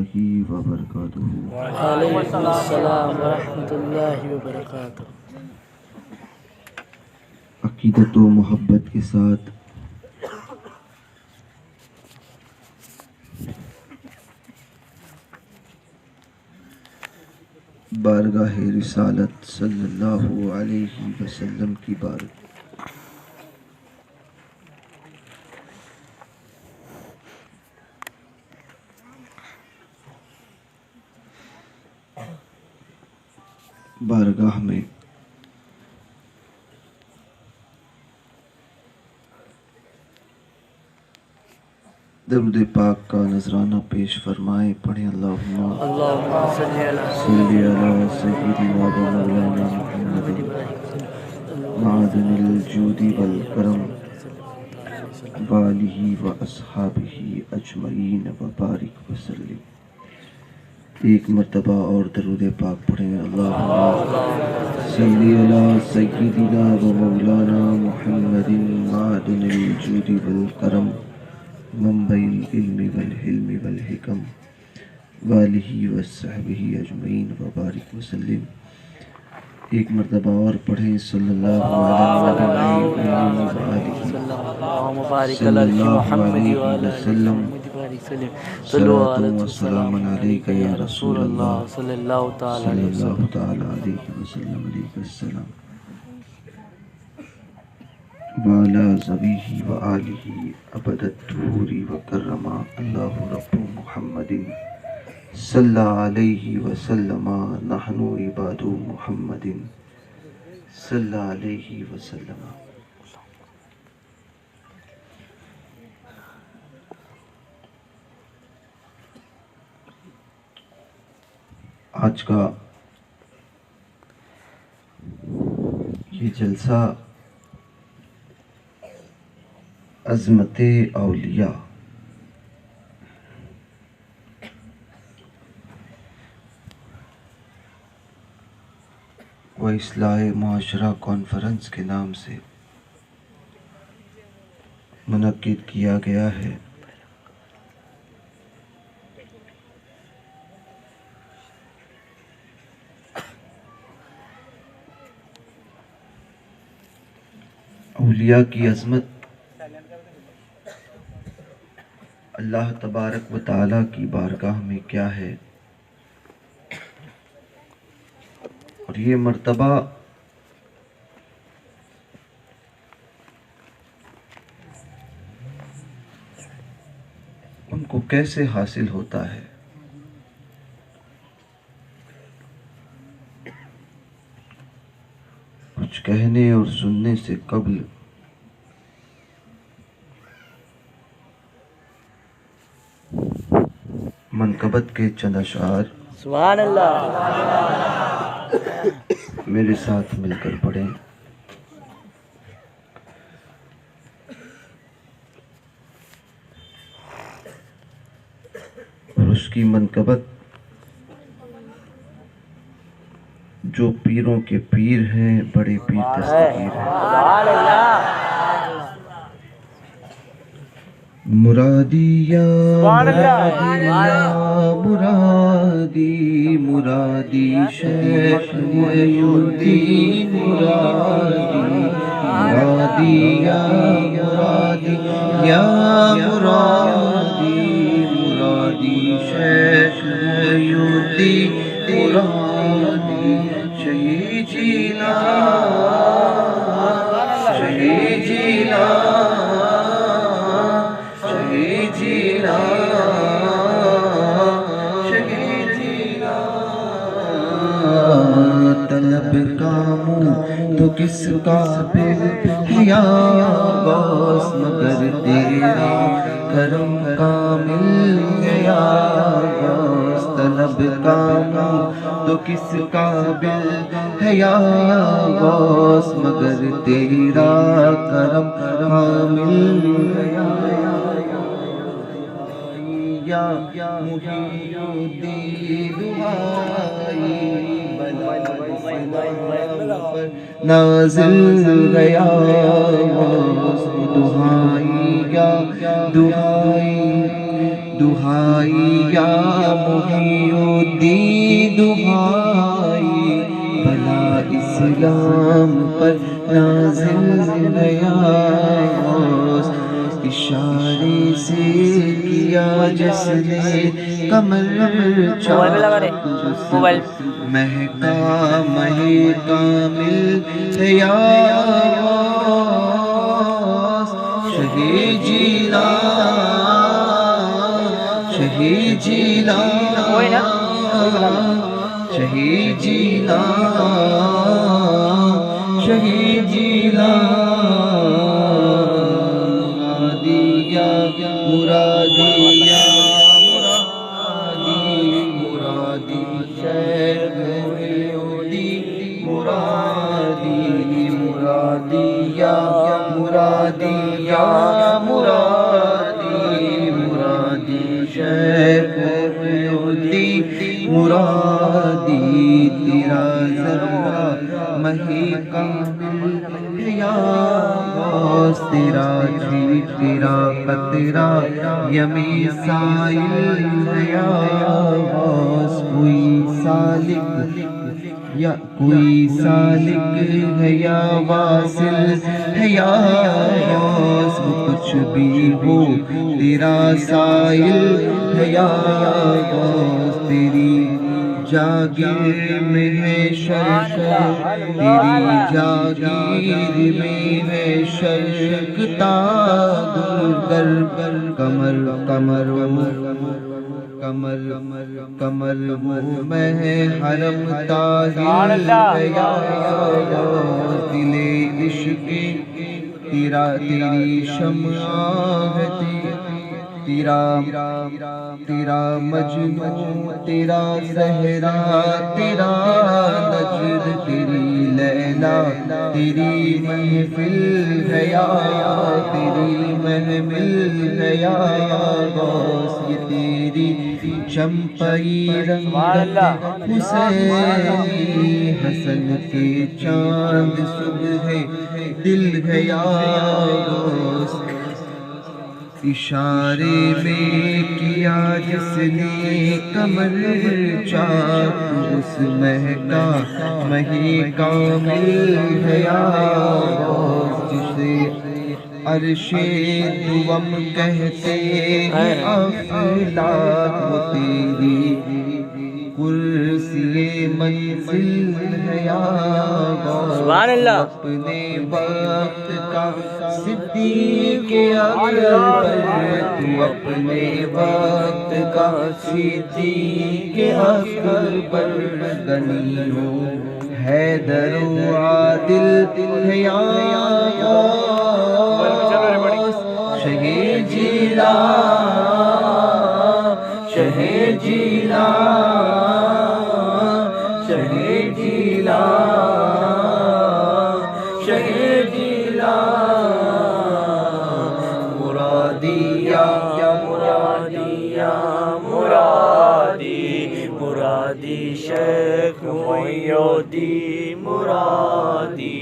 रहमतुल्लाहि व बरकातुहू। वालेकुमुस्सलाम व रहमतुल्लाहि व बरकातुहू। अकीदत व मोहब्बत के साथ बारगाह रिसालत सल्लल्लाहु अलैहि वसल्लम की बारगाह में दरूद पाक का नजराना पेश फरमाए। पढ़े अल्लाहुम्मा सल्ली अला सय्यिदिना व मौलाना मुहम्मदिन मादनिल जूदी वल करम वालिही व अस्हाबिही अजमईन व बारिक वसल्लिम। एक मर्तबा और दरूद पाक पढ़े। अल्लाहुम्मा सल्ली अला सय्यिदिना व मौलाना मुहम्मदिन मादनिल जूदी वल करम मंबइल इल्मी वल हिल्मी वल हिकम वालिही व अस्हाबिही अजमईन व बारिक वसल्लिम। एक मर्तबा और पढ़ें। सल्लल्लाहु अलैहि वसल्लम सलातु व सलामुन अलैका या रसूल अल्लाह सल्लल्लाहु तआला अलैहि वसल्लम अलैहिस्सलाम वाला ज़बीही व आलिही अबदत दुहूरी व कर्रमा अल्लाहु रब्बु मुहम्मदिन सल्लल्लाहु अलैहि वसल्लम नहनु इबादु मुहम्मदिन सल्लल्लाहु अलैहि वसल्लम। आज का ये जलसा अज़मते औलिया व इस्लाह मुआशरा कॉन्फ्रेंस के नाम से मुनक्किद किया गया है। औलिया की अज़मत अल्लाह तबारक व तआला की बारगाह में क्या है और ये मर्तबा उनको कैसे हासिल होता है। कुछ कहने और सुनने से कब्ल मनकबत के चंद अशार सुभान अल्लाह मेरे साथ मिलकर पढ़ें। और उसकी मनकबत जो पीरों के पीर हैं, बड़े पीर दस्तगीर हैं। मुरादिया मुरादी मुरादी शेख मुईनुद्दीन मुरादी मुरादिया मुरादी या मुरादी मुरादी शेख मुईनुद्दीन मुरादी शहीद जिला शहीद जिला तलब कामू तो किस काबिल है या गौस मगर तेरा करम कामिल है या गौस। तलब कामू तो किस काबिल है या गौस मगर तेरा करम कामिल है या मुहीउद्दीन दुआई नाज़िल गया दुहाई या दुहाई दुहाई दुहाई या मुहिउद्दीन दुहाई, भला इस्लाम पर नाज़िल नया गौस। इशारे से किया जिसने कमर मोबाइल महका महे कामिल या शही जीला शही जीला शही जीला शही जीला मुरादिया मुरादी शेख मुहिउद्दीन मुरादी मुरादिया मुरादिया मुरादी मुरादी शेख मुहिउद्दीन मुरादी। तेरा ज़र्रा मही कामिल या गौस, तेरा जी तेरा कतरा यमी साइल या गौस। कोई सालिक या कोई सालिक है या वासिल है या गौस, वो कुछ भी हो तेरा साइल है या गौस। तेरी जागीर में है शर्क, तेरी जागीर में है शर्क तागुल कर कमर कमर कमर कमर वो मैं हरम ताहिल या दिले इश्क तेरा तेरी शम्आ है तेरा तेरा मजनू तेरा सहरा तेरा नजर तेरी लैला तेरी महफिल है या तेरी महमिल है या गौस। ये तेरी चंपई रंगत हुसैनी हसन के चांद सुबह दिल है या गौस। इशारे में किया जिसने कमर चाक, उस महका मही कामिल है या गौस। जिसे अर्शे दुवम कहते हैं अफलाक, वो तेरी कुर्सी मंजिल है या गौस। सुभान अल्लाह। अपने वक्त का सिद्दीक़ अकबर, तू अपने वक्त का सिद्दीक़ अकबर। गनियो हैदर आदिल है या गौस। शहे जीला शहे जीला शहे जीला शहे जीला मुरादिया मुरादिया मुरादी मुरादी शेख मुहिउद्दीन मुरादी।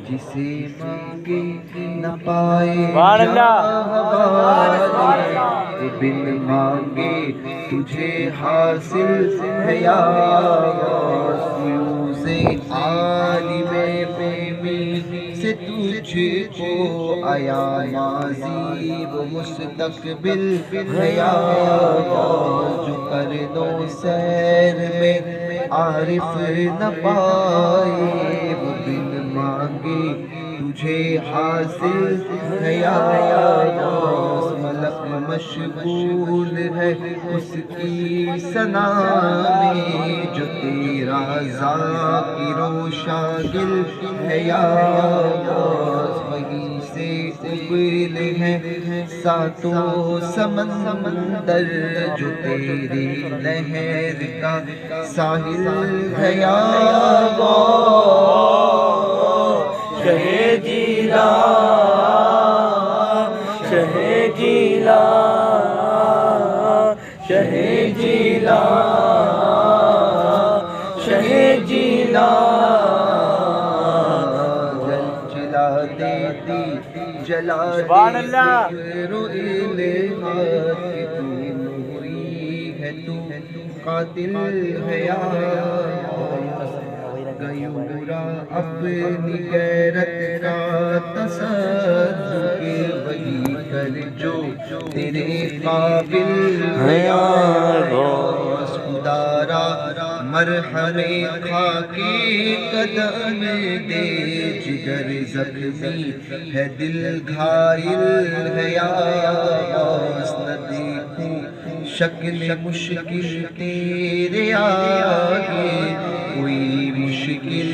जिसे मांगे न पाए बिन मांगे तुझे हासिल है या से आलिमे बेमी से तुझको आया माजी वो मुस्तकबिल है या जो कर दो सैर में आरिफ न पाए, वो बिन मांगे तुझे हासिल है या मलक मशगूल है उसकी सना में, जो तेरा ज़ाकिरो शागिल है या वहीं से उबल है सातों समंदर, जो तेरी लहर का साहिल है या शहे जीला शहे जीला शहे जीला शहे जीला। जला देती जला दे कातिल है या गयूरा अपनी गैरत का तसद्दुक़ वही कर जो तेरे काबिल है या गौस खुदारा मरहमे खाके कदम दे जिगर ज़ख्मी है दिल घायल है या गौस न देखूं शक्ल मुश्किल तेरे आगे कोई मुश्किल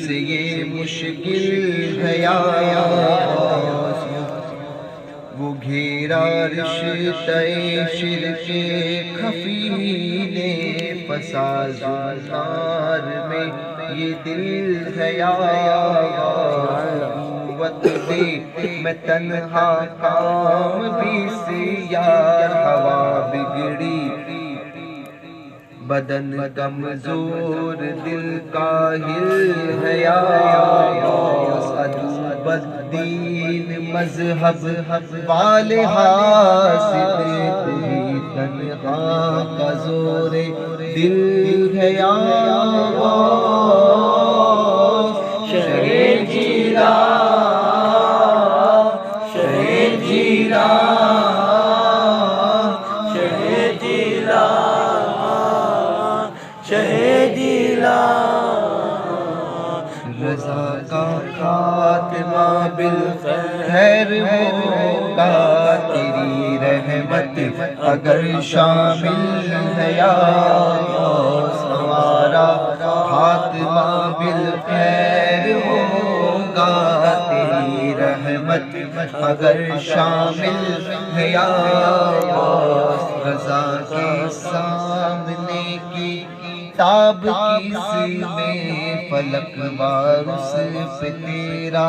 से ये मुश्किल है या वो घेरा रिश्ते शिरके खफी ने फसा ज़ुनार में ये दिल है या वत दे मैं तन्हा काम भी से यार हवा बिगड़ी बदन कमजोर दिल काहिल है या बद्दीन मजहब वाले हासिद कोई तन्हा का जोरे दिल है या शहे जीरा शहे जीरा शहे जीरा शहीदीला रज़ा का खात्मा बिल खैर होगा तेरी रहमत अगर शामिल है या हमारा खात्मा बिल खैर होगा तेरी रहमत अगर शामिल है या रज़ा के सामने की ताब किसमें फलक वारुस पे तेरा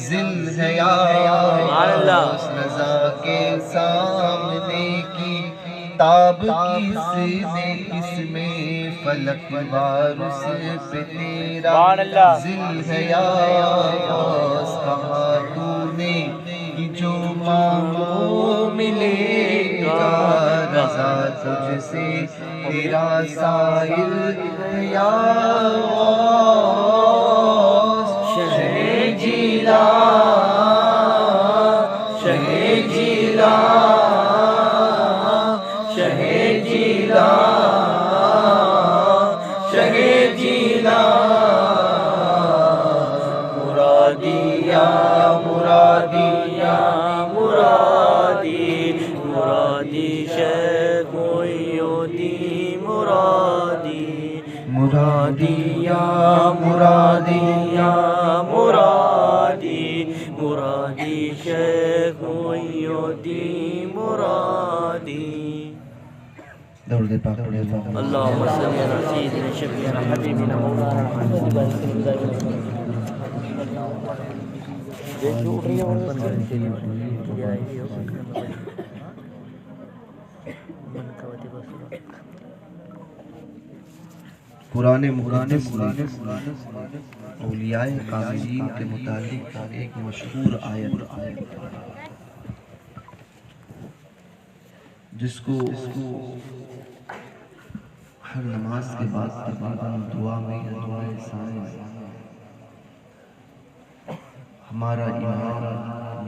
जिल है या रज़ा के सामने की ताब किसमें फलक वारुस पे तेरा जिल है या कहा तूने कि जो मांगो मिलेगा रज़ा तुझसे तेरा साइल या शहे जीला शहे जीला शहे जीला शहे जीला मुरादिया मुरादिया मुरादी मुरादी शेख मोइनुद्दीन मुरादी मुरादिया मुरादिया मुरादी मुरादी शेख मोइनुद्दीन मुरादी दरूद पाक पढ़िए अल्लाहुम्मा सल्ली अला सय्यिदिना शफीना हबीबिना मौलाना मुहम्मद पुराने औलियाए कामिलीन के मुतालिक एक मशहूर आयत जिसको हर नमाज के बाद तकरीबन दुआ में या दुआए साए हमारा इमाम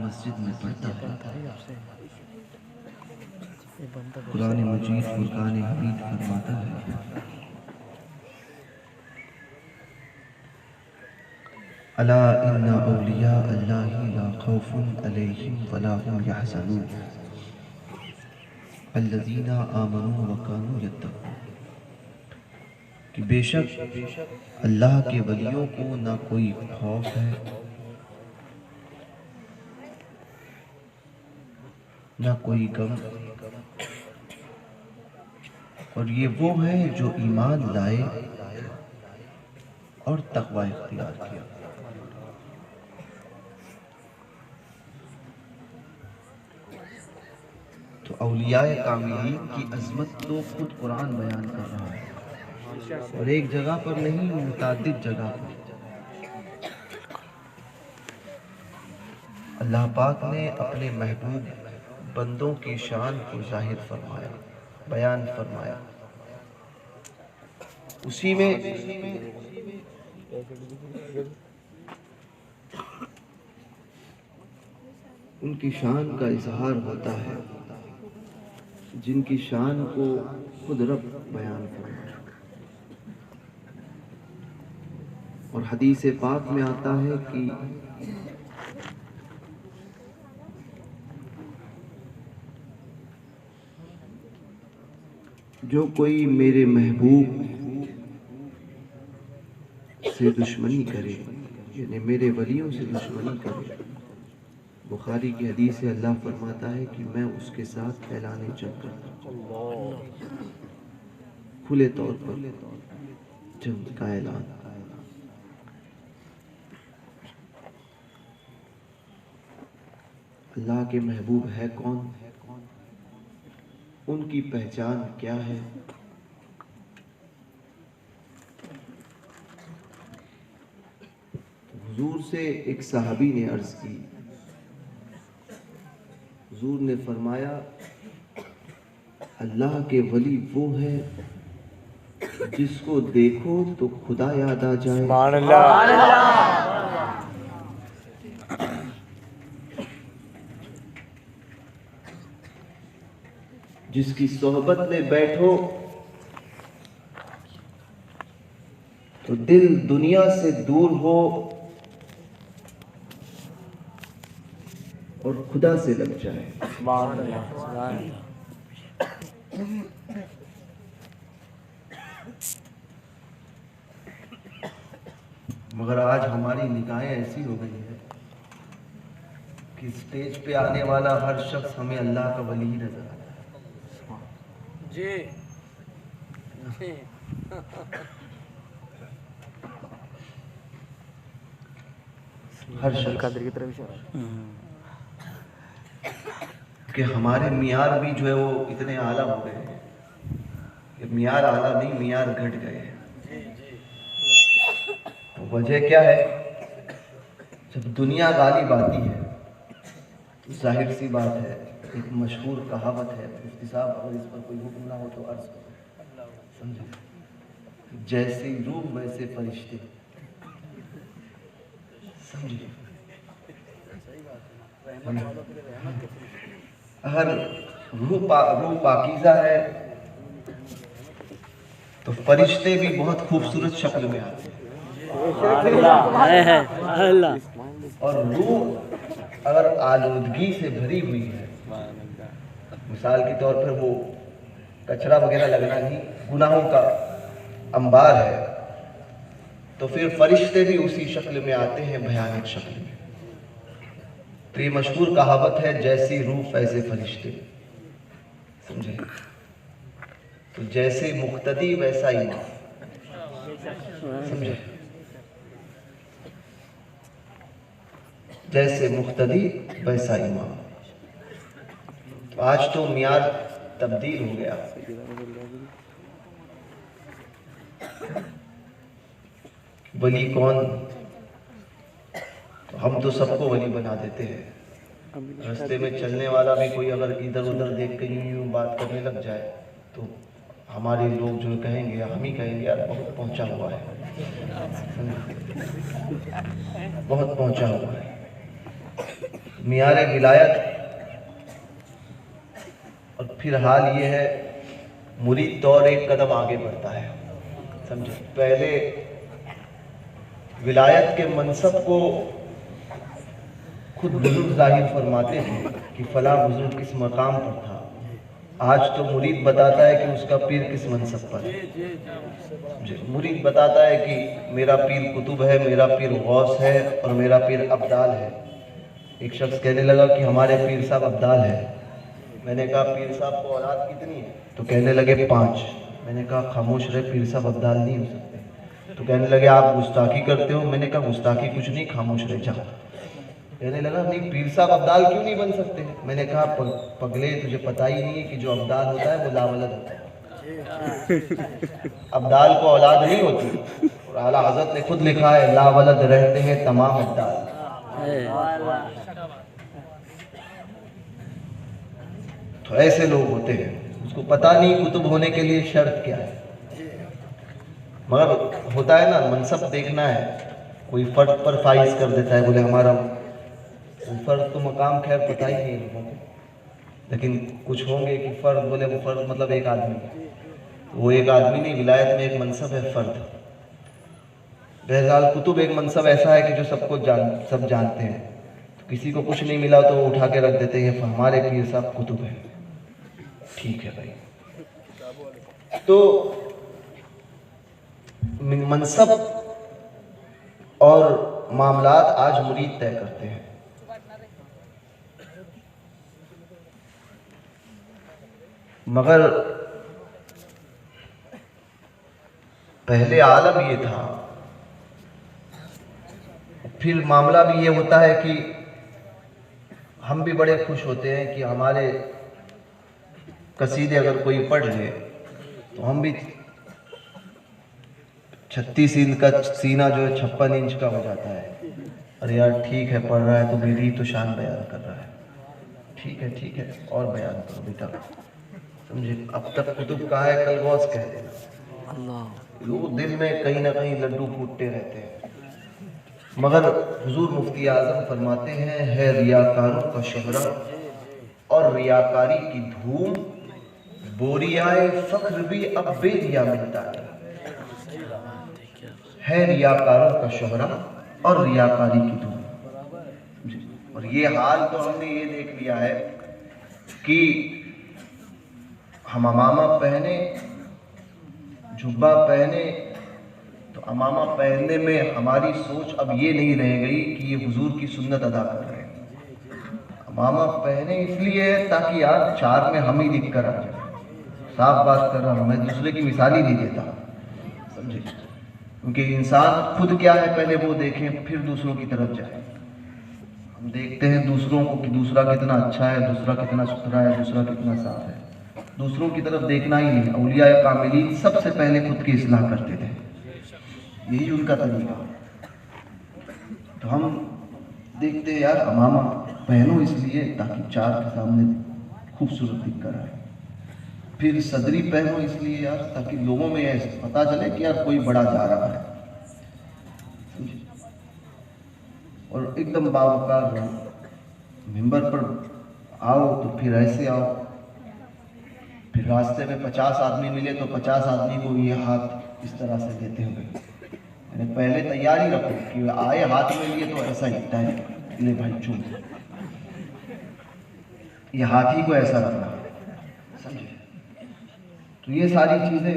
मस्जिद में पढ़ता है। कुरान मजीद फुरकान हमीद फरमाता है अला इन्ना औलिया अल्लाहि ला खौफुन अलैहिम वला हुम यहज़नून अल्लज़ीना आमनू व कानू यत्तक़ून कि बेशक अल्लाह के वलियों को ना कोई खौफ है ना कोई गम और ये वो है जो ईमान लाए और तक़वा इख्तियार किया। तो औलियाए कामिलीन की अज़मत तो खुद कुरान बयान कर रहा है और एक जगह पर नहीं मुतादिद जगह पर। अल्लाह पाक ने अपने महबूब बंदों की शान को जाहिर फरमाया, बयान फरमाया उसी में उनकी शान का इजहार होता है जिनकी शान को खुद रब बयान फरमाए। और हदीस पाक में आता है कि जो कोई मेरे महबूब से दुश्मनी करे, यानी मेरे वलियों से दुश्मनी करे, बुखारी की हदीस से अल्लाह फरमाता है कि मैं उसके साथ ऐलान जंग करता हूं, खुले तौर पर जंग का ऐलान। अल्लाह के महबूब है कौन, उनकी पहचान क्या है? हुजूर से एक सहाबी ने अर्ज की, हुजूर ने फरमाया अल्लाह के वली वो है जिसको देखो तो खुदा याद आ जाए, सुभान अल्लाह। जिसकी सोहबत में बैठो तो दिल दुनिया से दूर हो और खुदा से लग जाए। सुभान अल्लाह, सुभान अल्लाह। मगर आज हमारी निगाहें ऐसी हो गई है कि स्टेज पे आने वाला हर शख्स हमें अल्लाह का वली ही नजर आता है। जी हर शख्स की तरफ कि हमारे मियार भी जो है वो इतने आला हो गए हैं कि मियार आला नहीं, मियार घट गए हैं। तो वजह क्या है? जब दुनिया गालिब आती है तो जाहिर सी बात है, एक मशहूर कहावत है, मुफ्ती साहब अगर इस पर कोई हुक्म ना हो तो अर्ज करो, समझे? जैसी रूह वैसे फरिश्ते, समझे? अगर रूह पाकीज़ा है तो फरिश्ते भी बहुत खूबसूरत शक्ल में आते हैं। और रूह अगर आलूदगी से भरी हुई है, मिसाल के तौर पर वो कचरा वगैरह लगना नहीं, गुनाहों का अंबार है, तो फिर फरिश्ते भी उसी शक्ल में आते हैं, भयानक शक्ल में। तो ये मशहूर कहावत है, जैसी रूह वैसे फरिश्ते, समझे? तो जैसे मुक्तदी वैसा इमाम, समझे? जैसे मुक्तदी वैसा इमाम। तो आज तो मियार तब्दील हो गया। वली कौन? तो हम तो सबको वली बना देते हैं। रास्ते में चलने वाला भी कोई अगर इधर उधर देख के यूं बात करने लग जाए तो हमारे लोग जो कहेंगे, हम ही कहेंगे यार बहुत पहुंचा हुआ है, बहुत पहुंचा हुआ है। मियारे विलायत। और फिर हाल ये है, मुरीद तौर एक कदम आगे बढ़ता है, समझे? पहले विलायत के मनसब को खुद बुजुर्ग जाहिर फरमाते थे कि फला बुजुर्ग किस मकाम पर था। आज तो मुरीद बताता है कि उसका पीर किस मनसब पर है। मुरीद बताता है कि मेरा पीर कुतुब है, मेरा पीर गौस है और मेरा पीर अब्दाल है। एक शख्स कहने लगा कि हमारे पीर साहब अब्दाल है। मैंने कहा पीर साहब को औलाद कितनी है? तो कहने लगे 5। मैंने कहा खामोश रहे, पीर साहब अब्दाल नहीं हो सकते। तो कहने लगे आप गुस्ताखी करते हो। मैंने कहा गुस्ताखी कुछ नहीं, खामोश रहे जाओ। कहने लगा नहीं, पीर साहब अब्दाल क्यों नहीं बन सकते? मैंने कहा पगले, तुझे पता ही नहीं है कि जो अब्दाल होता है वो लावलद होता है। अब्दाल को औलाद नहीं होती। और आला हज़रत ने खुद लिखा है, लावलद रहते हैं तमाम अब्दाल। तो ऐसे लोग होते हैं, उसको पता नहीं कुतुब होने के लिए शर्त क्या है। मगर होता है ना, मनसब देखना है, कोई फर्द पर फाइज कर देता है, बोले हमारा फर्द तो मकाम खैर पता ही नहीं है लोगों को, लेकिन कुछ होंगे कि फ़र्द, बोले वो फ़र्द मतलब एक आदमी, तो वो एक आदमी नहीं, विलायत में एक मनसब है फ़र्द। बहरहाल कुतुब एक मनसब ऐसा है कि जो सबको सब जानते हैं, तो किसी को कुछ नहीं मिला तो वो उठा के रख देते हैं, हमारे पीर साहब कुतुब है। ठीक है भाई, तो मनसब और मामलात आज मुरीद तय करते हैं। मगर पहले आलम ये था, फिर मामला भी ये होता है कि हम भी बड़े खुश होते हैं कि हमारे कसीदे अगर कोई पढ़ ले तो हम भी 36 इंच का सीना जो है 56 इंच का हो जाता है। अरे यार ठीक है, पढ़ रहा है तो मेरी तो शान बयान कर रहा है, ठीक है और बयान करो बेटा, समझे। अब तक कुतुब कहा है, कल गौस कह देना, वो दिल में कहीं ना कहीं लड्डू फूटते रहते हैं। मगर हुजूर मुफ्ती आजम फरमाते हैं, है रियाकारों का शोहरा और रियाकारी की धूम, बोरियाए फख्र भी अब बेरिया मिलता है रियाकारों का शोहरा और रियाकारी की धूम। और ये हाल तो हमने ये देख लिया है कि हम अमामा पहने, जुब्बा पहने, तो अमामा पहनने में हमारी सोच अब ये नहीं रह गई कि ये हुजूर की सुन्नत अदा कर रहे हैं। अमामा पहने इसलिए ताकि यार चार में हम ही दिख कर आ जाए, साफ बात कर रहा हूँ मैं, दूसरे की मिसाल ही नहीं देता, समझे। क्योंकि इंसान खुद क्या है पहले वो देखें, फिर दूसरों की तरफ जाए। हम देखते हैं दूसरों को कि दूसरा कितना अच्छा है, दूसरा कितना सुथरा है, दूसरा कितना साफ है, दूसरों की तरफ देखना ही नहीं। औलिया कामिलीन सबसे पहले खुद की इस्लाह करते थे, यही उनका तरीका। तो हम देखते हैं यार अमामा पहनो इसलिए ताकि चार के सामने खूबसूरत दिख कर आए, फिर सदरी पहनो इसलिए यार ताकि लोगों में ऐसे पता चले कि यार कोई बड़ा जा रहा है, और एकदम बावकार रहो। मिंबर पर आओ तो फिर ऐसे आओ, फिर रास्ते में 50 आदमी मिले तो 50 आदमी को ये हाथ इस तरह से देते हुए, यानी पहले तैयारी रखो कि आए हाथ में लिए तो ऐसा ही डायरेक्ट ले भाई चूम, ये हाथ ही को ऐसा रखना, समझे। तो ये सारी चीज़ें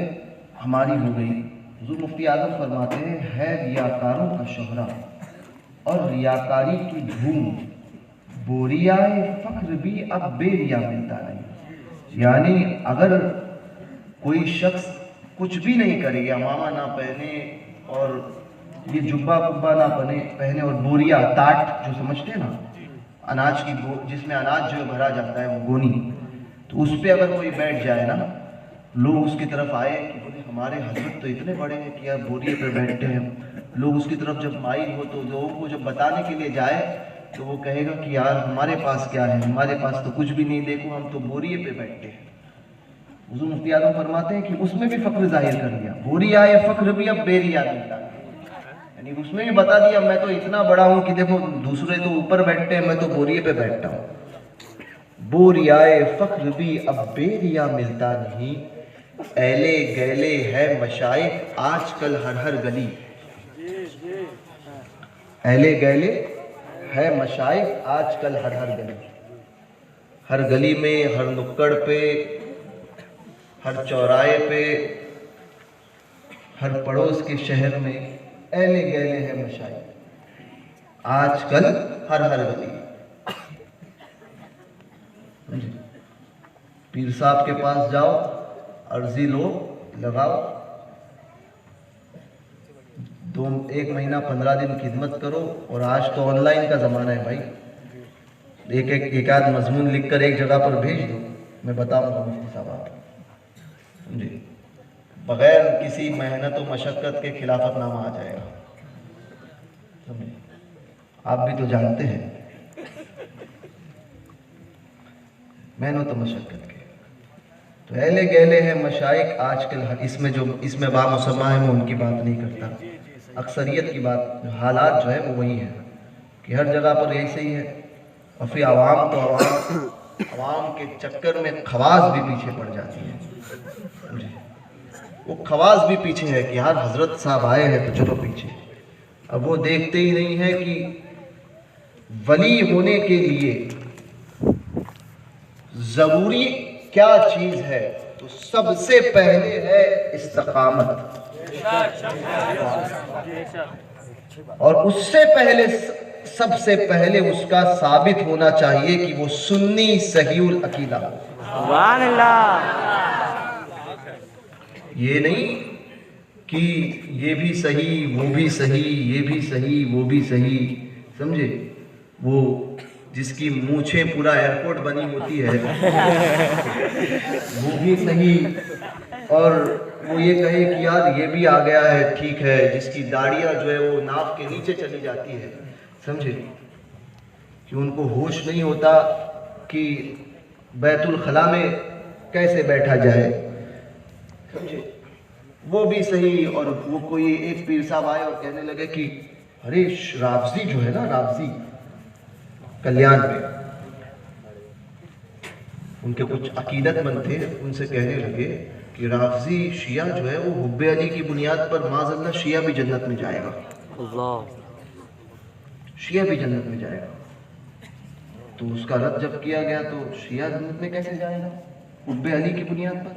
हमारी हो गई। हुजूर मुफ्ती आजम फरमाते हैं, है रियाकारों का शोहरा और रियाकारी की धूम, बोरियाए फख्र भी अब बेरिया मिलता नहीं। यानी अगर कोई शख्स कुछ भी नहीं करे, अमामा ना पहने और ये जुब्बा कुब्बा ना पहने और बोरिया ताट जो समझते हैं ना, अनाज की जिसमें अनाज जो भरा जाता है वो गोनी, तो उस पर अगर कोई बैठ जाए ना, लोग उसकी तरफ आए कि बोले हमारे हजरत तो इतने बड़े हैं कि यार बोरिए पे बैठते हैं, लोग उसकी तरफ जब माइल हो तो लोगों को जब बताने के लिए जाए तो वो कहेगा कि यार हमारे पास क्या है, हमारे पास तो कुछ भी नहीं, देखो हम तो बोरिए पे बैठते हैं। हुजूर मुफ्ती आजम फरमाते हैं कि उसमें भी फख्र जाहिर कर दिया, बोरिया या फख्र भी अब बेरिया मिलता है, यानी उसमें भी बता दिया मैं तो इतना बड़ा हूं कि देखो दूसरे तो ऊपर बैठते हैं, मैं तो बोरिए पे बैठता हूं। बोरियाए फख्र भी अब बेरिया मिलता नहीं, ऐले गैले है मशाइख आजकल हर हर गली, ऐले गैले है मशाइख आजकल हर हर गली, हर गली में, हर नुक्कड़ पे, हर चौराहे पे, हर पड़ोस के शहर में ऐले गैले है मशाइख आजकल हर हर गली। पीर साहब के पास जाओ, अर्जी लो, लगाओ, 1 महीना 15 दिन खिदमत करो, और आज तो ऑनलाइन का ज़माना है भाई, एक आध मजमून लिखकर एक जगह पर भेज दो, मैं बताऊंगा मुफ्ती साहब आप जी, बगैर किसी मेहनत और मशक्क़त के खिलाफतनामा आ जाएगा, समझे। आप भी तो जानते हैं मेहनत और मशक्क़त के। तो अहले गहले हैं मशाइख आजकल, इसमें बामुसम्मा है, मैं उनकी बात नहीं करता। अक्सरियत की बात, हालात जो है वो वही है कि हर जगह पर ऐसे ही है। और फिर आवाम के चक्कर में खवास भी पीछे पड़ जाती है। वो खवास भी पीछे है कि यार हजरत साहब आए हैं तो चलो पीछे। अब वो देखते ही नहीं है कि वली होने के लिए जरूरी क्या चीज है, तो सबसे पहले है इस्तिकामत, और उससे पहले सबसे पहले उसका साबित होना चाहिए कि वो सुन्नी सहीउल अकीदा हो। सुभान अल्लाह। ये नहीं कि ये भी सही वो भी सही, ये भी सही वो भी सही, समझे? वो जिसकी मूछें पूरा एयरपोर्ट बनी होती है वो भी सही, और वो ये कहे कि यार ये भी आ गया है, ठीक है। जिसकी दाढ़ियाँ जो है वो नाक के नीचे चली जाती है, समझे, कि उनको होश नहीं होता कि बैतुल खला में कैसे बैठा जाए, समझे, वो भी सही। और वो कोई एक पीर साहब आए और कहने लगे कि अरे रावजी जो है ना, रावजी कल्याण में, उनके कुछ अकीदतमंद थे, उनसे कहने लगे कि रावजी शिया जो है वो हुब्बे अली की बुनियाद पर माज़अल्लाह शिया भी जन्नत में जाएगा, शिया भी जन्नत में जाएगा। तो उसका रद्द जब किया गया तो शिया जन्नत में कैसे जाएगा हुब्बे अली की बुनियाद पर?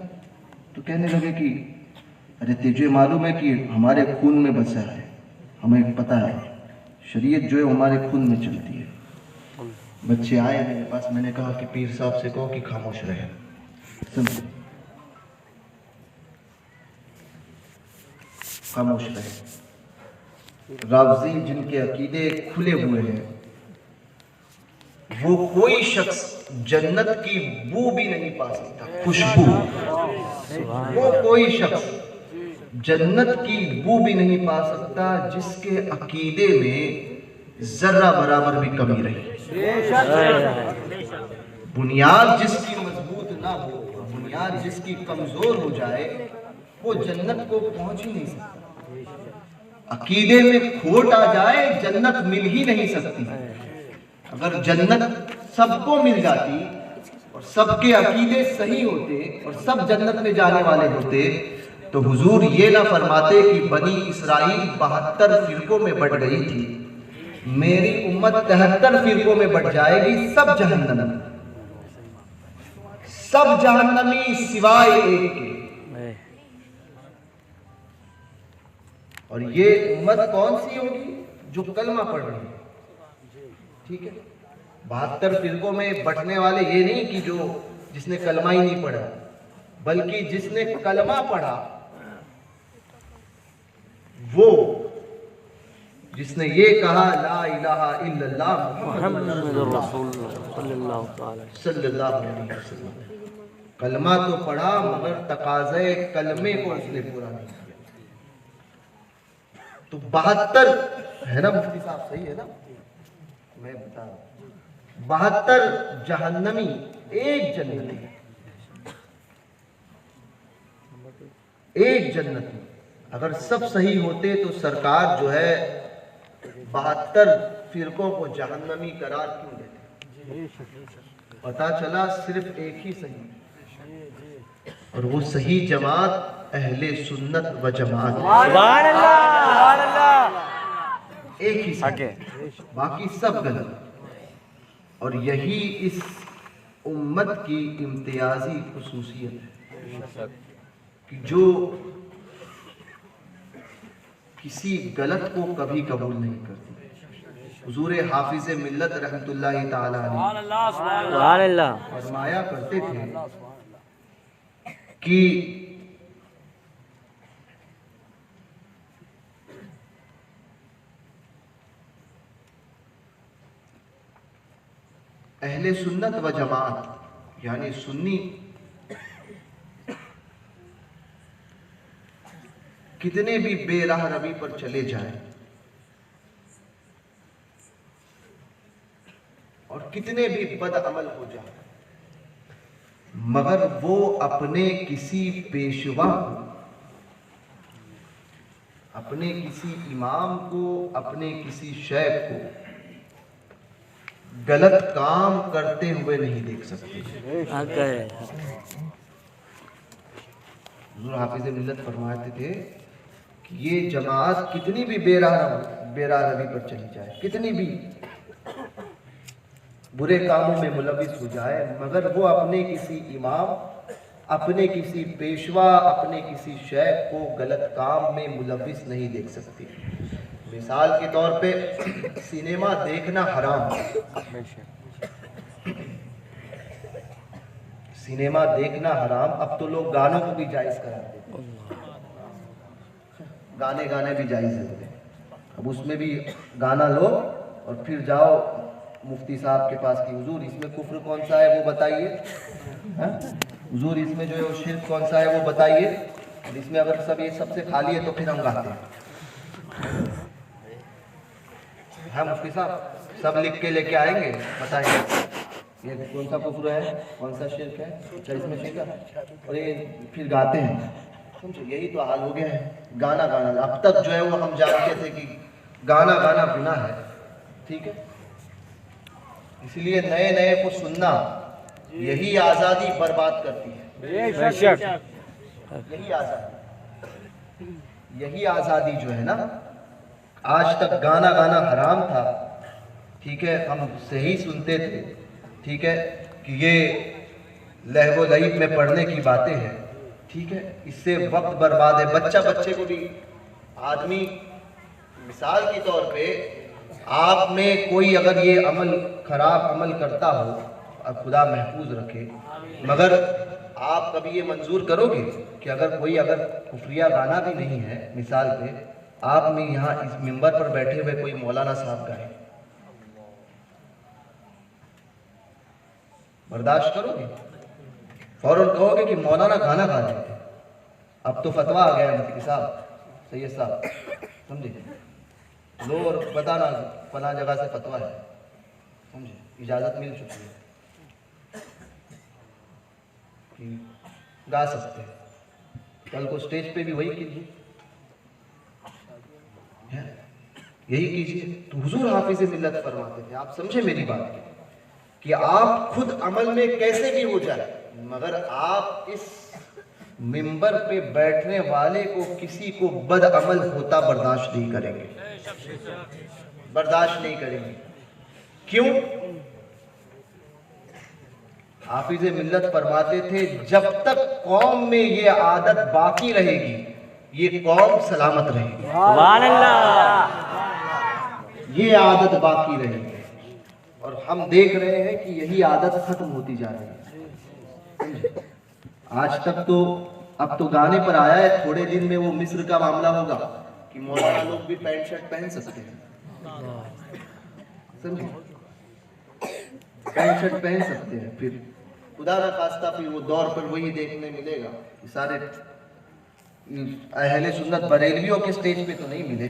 तो कहने लगे कि अरे तुझे मालूम है कि हमारे खून में बसा है, हमें पता है, शरीयत जो है हमारे खून में चलती है। बच्चे आए मेरे पास, मैंने कहा कि पीर साहब से कहो कि खामोश रहे, समझे, खामोश रहे। रावजी जिनके अकीदे खुले हुए हैं, वो कोई शख्स जन्नत की बू भी नहीं पा सकता, खुशबू, वो कोई शख्स जन्नत की बू भी नहीं पा सकता जिसके अकीदे में जर्रा बराबर भी कमी रही। बुनियाद जिसकी मजबूत ना हो, बुनियाद जिसकी कमजोर हो जाए, वो जन्नत को पहुंच ही नहीं सकता। अकीदे में खोट आ जाए, जन्नत मिल ही नहीं सकती। अगर जन्नत सबको मिल जाती और सबके अकीदे सही होते और सब जन्नत में जाने वाले होते, तो हुजूर ये ना फरमाते कि बनी इसराइल 72 फिरकों में बट गई थी, मेरी उम्मत 73 फिरकों में बट जाएगी, सब जहन्नमी, सब जहन्नमी सिवाय एक के। और ये उम्मत कौन सी होगी? जो कलमा पढ़ रही है, ठीक है। 72 फिरकों में बटने वाले ये नहीं कि जो जिसने कलमा ही नहीं पढ़ा, बल्कि जिसने कलमा पढ़ा, वो जिसने ये कहा ला इलाहा इल्लल्लाह मुहम्मदुर रसूलुल्लाह सल्लल्लाहु अलैहि वसल्लम, कलमा तो पढ़ा मगर तकाज़े कलमे को उसने पूरा नहीं किया। तो 72 है ना मुफ्ती साहब, सही है ना? मैं बता रहा हूं, 72 जहन्नमी, एक जन्नती, एक जन्नती। अगर सब सही होते तो सरकार जो है 72 फिरकों को जहन्नमी करार क्यों देते? पता चला सिर्फ एक ही सही, और वो सही जमात अहले सुन्नत व जमात, सुभान अल्लाह, सुभान अल्लाह। एक ही सही, बाकी सब गलत। और यही इस उम्मत की इम्तियाजी खुसूसियत है कि जो किसी गलत को कभी कबूल नहीं करती। हुजूर हाफिज मिल्लत रहमतुल्लाहि ताला अलैह फरमाया करते थे कि अहले सुन्नत व जमात यानी सुन्नी कितने भी बेराह रवी पर चले जाएं और कितने भी बद अमल हो जाए, मगर वो अपने किसी पेशवा को, अपने किसी इमाम को, अपने किसी शेख को गलत काम करते हुए नहीं देख सकते। हुजूर हाफिज़ मिल्लत फरमाते थे कि ये जमात कितनी भी बेरारवी पर चली जाए, कितनी भी बुरे कामों में मुलविस हो जाए, मगर वो अपने किसी इमाम, अपने किसी पेशवा, अपने किसी शेख को गलत काम में मुलविस नहीं देख सकती। मिसाल के तौर पे सिनेमा देखना हराम, सिनेमा देखना हराम। अब तो लोग गानों को भी जायज़ करा देते, गाने भी जायज़ होते हैं। अब उसमें भी गाना लो और फिर जाओ मुफ्ती साहब के पास कि हुजूर इसमें कुफ्र कौन सा है वो बताइए, हुजूर इसमें जो है वो शिर्क कौन सा है वो बताइए, और इसमें अगर सब ये सबसे खाली है तो फिर हम गाते हैं। हाँ मुफ्ती साहब सब लिख के लेके आएंगे, बताएंगे ये कौन सा कुफ्र है, कौन सा शिर्क है, अच्छा इसमें शिर्क है, और ये फिर गाते हैं। समझो यही तो हाल हो गया है गाना। अब तक जो है वो हम जानते थे कि गाना गुनाह है, ठीक है, इसलिए नए को सुनना यही आज़ादी बर्बाद करती है। यही आज़ादी जो है ना, आज तक गाना हराम था, ठीक है, हम सही सुनते थे, ठीक है, कि ये लहवो लईब में पढ़ने की बातें हैं, ठीक है, इससे वक्त बर्बाद है। बच्चे को भी आदमी, मिसाल के तौर पे आप में कोई अगर ये खराब अमल करता हो, अब खुदा महफूज रखे, मगर आप कभी ये मंजूर करोगे कि अगर कुफरिया गाना भी नहीं है, मिसाल पे आप में यहाँ इस मिंबर पर बैठे हुए कोई मौलाना साहब गाए, बर्दाश्त करोगे? फौरन कहोगे कि मौलाना गाना गा रहे थे। अब तो फतवा आ गया मुफ्ती साहब, सैयद साहब, समझे, लो और बताना फला जगह से फतवा है, समझे, इजाज़त मिल चुकी है कि गा सकते हैं। कल को स्टेज पे भी वही कीजिए, यही कीजिए। तो हुजूर हाफिज़ मिल्लत फरमाते थे, आप समझे मेरी बात, कि आप खुद अमल में कैसे भी हो जाए, मगर आप इस मिंबर पे बैठने वाले को, किसी को बद अमल होता बर्दाश्त नहीं करेंगे, बर्दाश्त नहीं करेंगे। क्यों? हाफिज मिल्लत फरमाते थे, जब तक कौम में ये आदत बाकी रहेगी, ये कौम सलामत रहेगी। सुभान अल्लाह। ये आदत बाकी रहेगी, और हम देख रहे हैं कि यही आदत खत्म होती जा रही है। आज तक तो, अब तो गाने पर आया है, थोड़े दिन में वो मिस्र का मामला होगा कि मौलाना लोग भी पैंट शर्ट पहन सकते हैं, समझे, पैंट शर्ट पहन सकते हैं। फिर खुदा ना खास्ता फिर वो दौर पर वही देखने मिलेगा कि सारे अहले सुन्नत बरेलवियों के स्टेज पे तो नहीं मिले,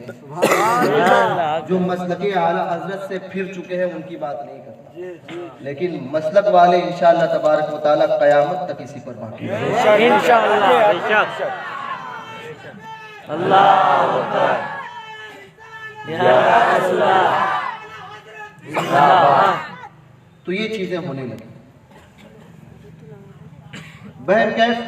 जो मसलके आला हजरत से फिर चुके हैं उनकी बात नहीं करता, लेकिन मसलक वाले इंशाअल्लाह तबारक व तआला क़यामत तक इसी पर बाकी हैं इंशाअल्लाह। अल्लाहु अकबर, या अल्लाह। तो ये चीजें होने लगी। बहर कैफ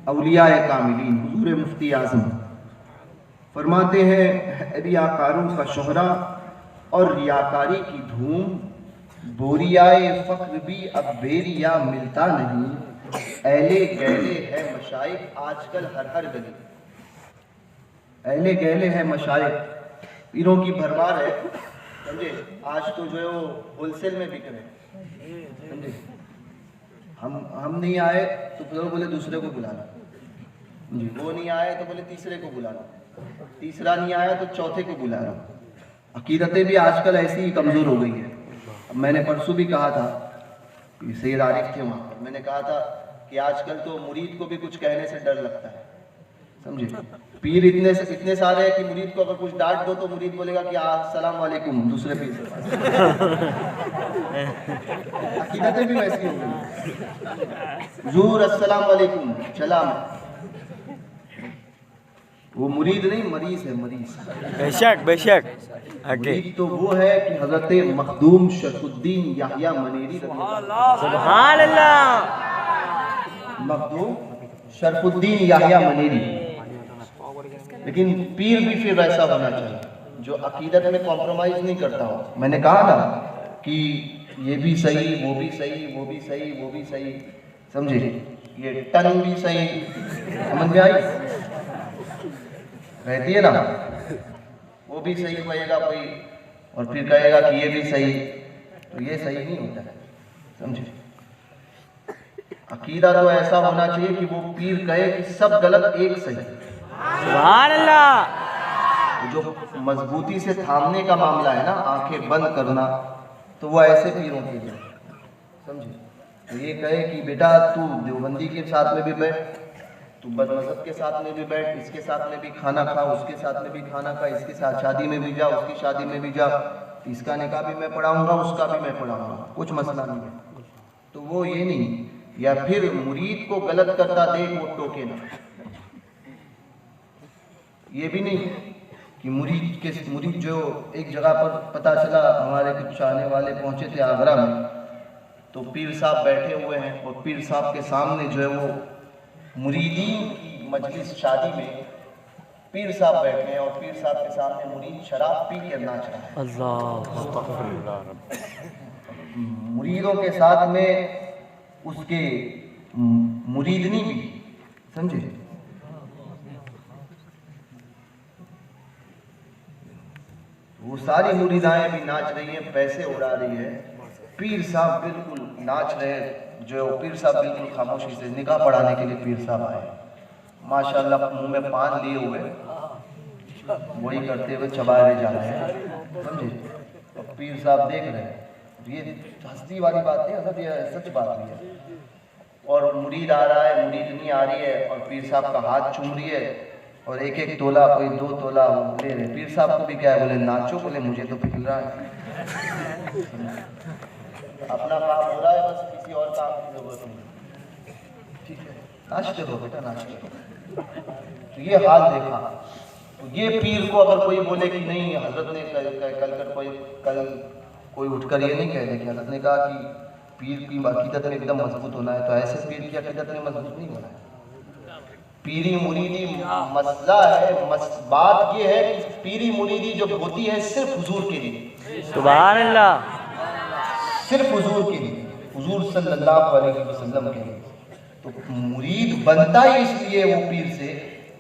औलिया कामिलीन, हुजूर मुफ्ती आज़म फरमाते हैं, रियाकारों का शोहरा और रियाकारी की धूम, बोरियाए फ़ख्र भी अब बेरिया मिलता नहीं, ऐले गैले है मशाइख आजकल हर गली। ऐले गैले है मशाइख, पीरों की भरमार है, समझे, आज तो जो है वो होलसेल में बिक रहे, समझे, हम नहीं आए तो लोग बोले दूसरे को बुलाना, वो नहीं आए तो बोले तीसरे को बुलाना, तीसरा नहीं आया तो चौथे को बुलाना। अकीदतें भी आजकल ऐसी ही कमज़ोर हो गई है। अब मैंने परसों भी कहा था, सैयद आरिफ थे वहाँ पर, मैंने कहा था कि आजकल तो मुरीद को भी कुछ कहने से डर लगता है, समझे। पीर इतने सारे हैं कि मुरीद को अगर कुछ डांट दो तो मुरीद बोलेगा कि अस्सलाम वालेकुम दूसरे पीर से। अकीदतें भी वैसी हो गई। हुजूर अस्सलाम वालेकुम चला, वो मुरीद नहीं मरीज है, मरीज। बेशक बेशक। आगे मुरीद तो वो है कि हजरत मखदूम शरफुद्दीन याहिया मनेरी सुभान अल्लाह। मखदूम शरफुद्दीन याहिया मनेरी। लेकिन पीर भी फिर वैसा होना चाहिए जो अकीदत में कॉम्प्रोमाइज नहीं करता हो। मैंने कहा ना कि ये भी सही, वो भी सही, वो भी सही, वो भी सही, समझे। ये टंग भी सही, समझ में आई, रहती है ना, वो भी सही कहेगा कोई और फिर कहेगा कि ये भी सही, तो ये सही नहीं होता है, समझे। अकीदा तो ऐसा होना चाहिए कि वो पीर कहे कि सब गलत एक सही। सुभान अल्लाह। जो मजबूती से थामने का मामला है ना, आंखें बंद करना, तो वो ऐसे पीरों के लिए, समझे। तो ये कहे कि बेटा तू देवबंदी के साथ में भी बैठ, तू बदमज़हब के साथ में भी बैठ, इसके साथ में भी खाना खा, उसके साथ में भी खाना खा, इसके साथ शादी में भी जा, उसकी शादी में भी जा, इसका निकाह भी मैं पढ़ाऊंगा, उसका भी मैं पढ़ाऊंगा, कुछ मसला नहीं है। तो वो ये नहीं, या फिर मुरीद को गलत करता देख वो टोके ना। ये भी नहीं कि मुरीद जो एक जगह पर पता चला, हमारे कुछ आने वाले पहुंचे थे आगरा में, तो पीर साहब बैठे हुए हैं और पीर साहब के सामने जो है वो मुरीदीन की मजलिस शादी में पीर साहब बैठे हैं और पीर साहब के सामने मुरीद शराब पी के नाच रहा है। अल्लाह। मुरीदों के साथ में उसके मुरीदनी भी, समझे। वो सारी मुरीदाएं भी नाच रही हैं, पैसे उड़ा रही है, पीर साहब बिल्कुल नाच रहे हैं। जो पीर साहब बिल्कुल खामोशी से निकाह पढ़ाने के लिए पीर साहब आए, माशाल्लाह मुंह में पान लिए हुए, वही करते हुए चबाए जा रहे हैं, समझे। और पीर साहब देख रहे हैं, ये हंसी वाली बात नहीं, हजरत ये सच बात नहीं है। और मुरीद आ रहा है, मुरीदनी आ रही है और पीर साहब का हाथ चूम रही है और एक एक तोला, कोई 2 तोला ले रहे। पीर साहब को भी क्या है, बोले नाचो, बोले मुझे तो फिर रहा है, अपना काम हो रहा है, बस किसी और काम की जरूरत नहीं, ठीक है, नाचते रहो बेटा, नाचते रहो। तो ये हाल देखा। तो ये पीर को अगर कोई बोले कि नहीं हजरत ने कल कोई उठकर ये नहीं कह दे कि हजरत ने कहा कि पीर की अकीदत में एकदम मजबूत होना है, तो ऐसे पीर की अकीदत में मजबूत नहीं होना है। पीरी मुरीदी मसला है, बात ये है कि पीरी मुरीदी जो होती है सिर्फ हुजूर के लिए, सुभान अल्लाह, सिर्फ हुजूर के लिए, हुजूर सल्लल्लाहु अलैहि वसल्लम के लिए। तो मुरीद बनता ही इसलिए वो पीर से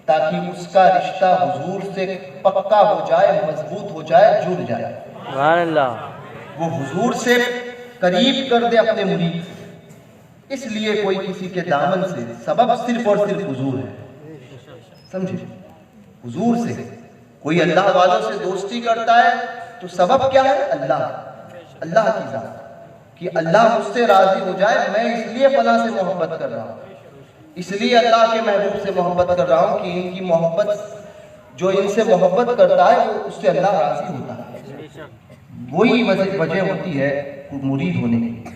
ताकि उसका रिश्ता हुजूर से पक्का हो जाए, मजबूत हो जाए, जुड़ जाए। सुभान अल्लाह। वो हुजूर से करीब कर दे अपने मुरीद से। इसलिए कोई किसी के दामन से, सबब सिर्फ और सिर्फ हुजूर है, समझे। हुजूर से कोई अल्लाह वालों से दोस्ती करता है तो सबब क्या है, अल्लाह, अल्लाह की जात, कि अल्लाह मुझसे राजी हो जाए, मैं इसलिए फला से मोहब्बत कर रहा हूँ, इसलिए अल्लाह के महबूब से मोहब्बत कर रहा हूँ कि इनकी मोहब्बत, जो इनसे मोहब्बत करता है वो उससे अल्लाह राजी होता है। वही वजह होती है मुरीद होने की।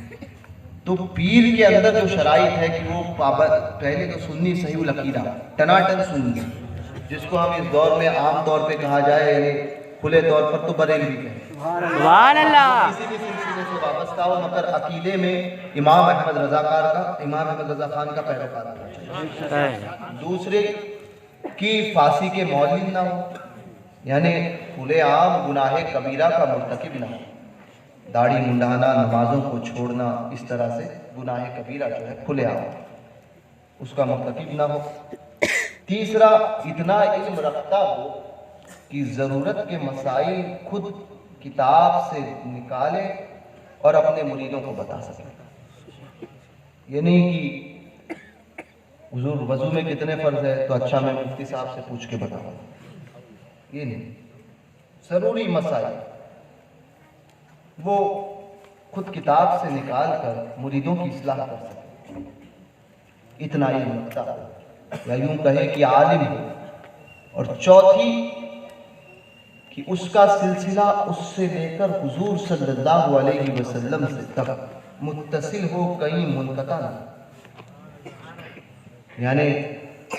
तो पीर के अंदर जो शराइत है कि वो पहले तो सुन्नी सही अकीदा, टनाटन सुन्नी, जिसको हम इस दौर में आम तौर पे कहा जाए, यानी खुले तौर पर तो बरेलवी कहें, सुभान अल्लाह। किसी भी सिलसिले से वाबस्ता हो, मगर अकीदे में इमाम अहमद रजा खान का पैरोकार होना चाहिए। दूसरे की फांसी के मौलिन ना हो, यानी खुलेआम गुनाहे कबीरा का मुर्तकिब ना हो, दाढ़ी मुंडाना, नमाजों को छोड़ना, इस तरह से गुनाहे कबीरा जो है खुलेआम उसका मुर्तकिब ना हो। तीसरा, इतना इल्म रखता हो कि ज़रूरत के मसाइल खुद किताब से निकाले और अपने मुरीदों को बता सके। ये नहीं कि हुजूर वजू में कितने फ़र्ज है, तो अच्छा मैं मुफ्ती साहब से पूछ के बताऊँ, ये नहीं। ज़रूरी मसाइल वो खुद किताब से निकाल कर मुरीदों की इस्लाह कर सके, इतना ही रखता हो। या यूं कहे कि आलिम हो, और चौथी कि उसका सिलसिला उससे लेकर हुजूर सल्लल्लाहु अलैहि वसल्लम से तक मुत्तसिल हो, कहीं मुनक़ता ना। यानी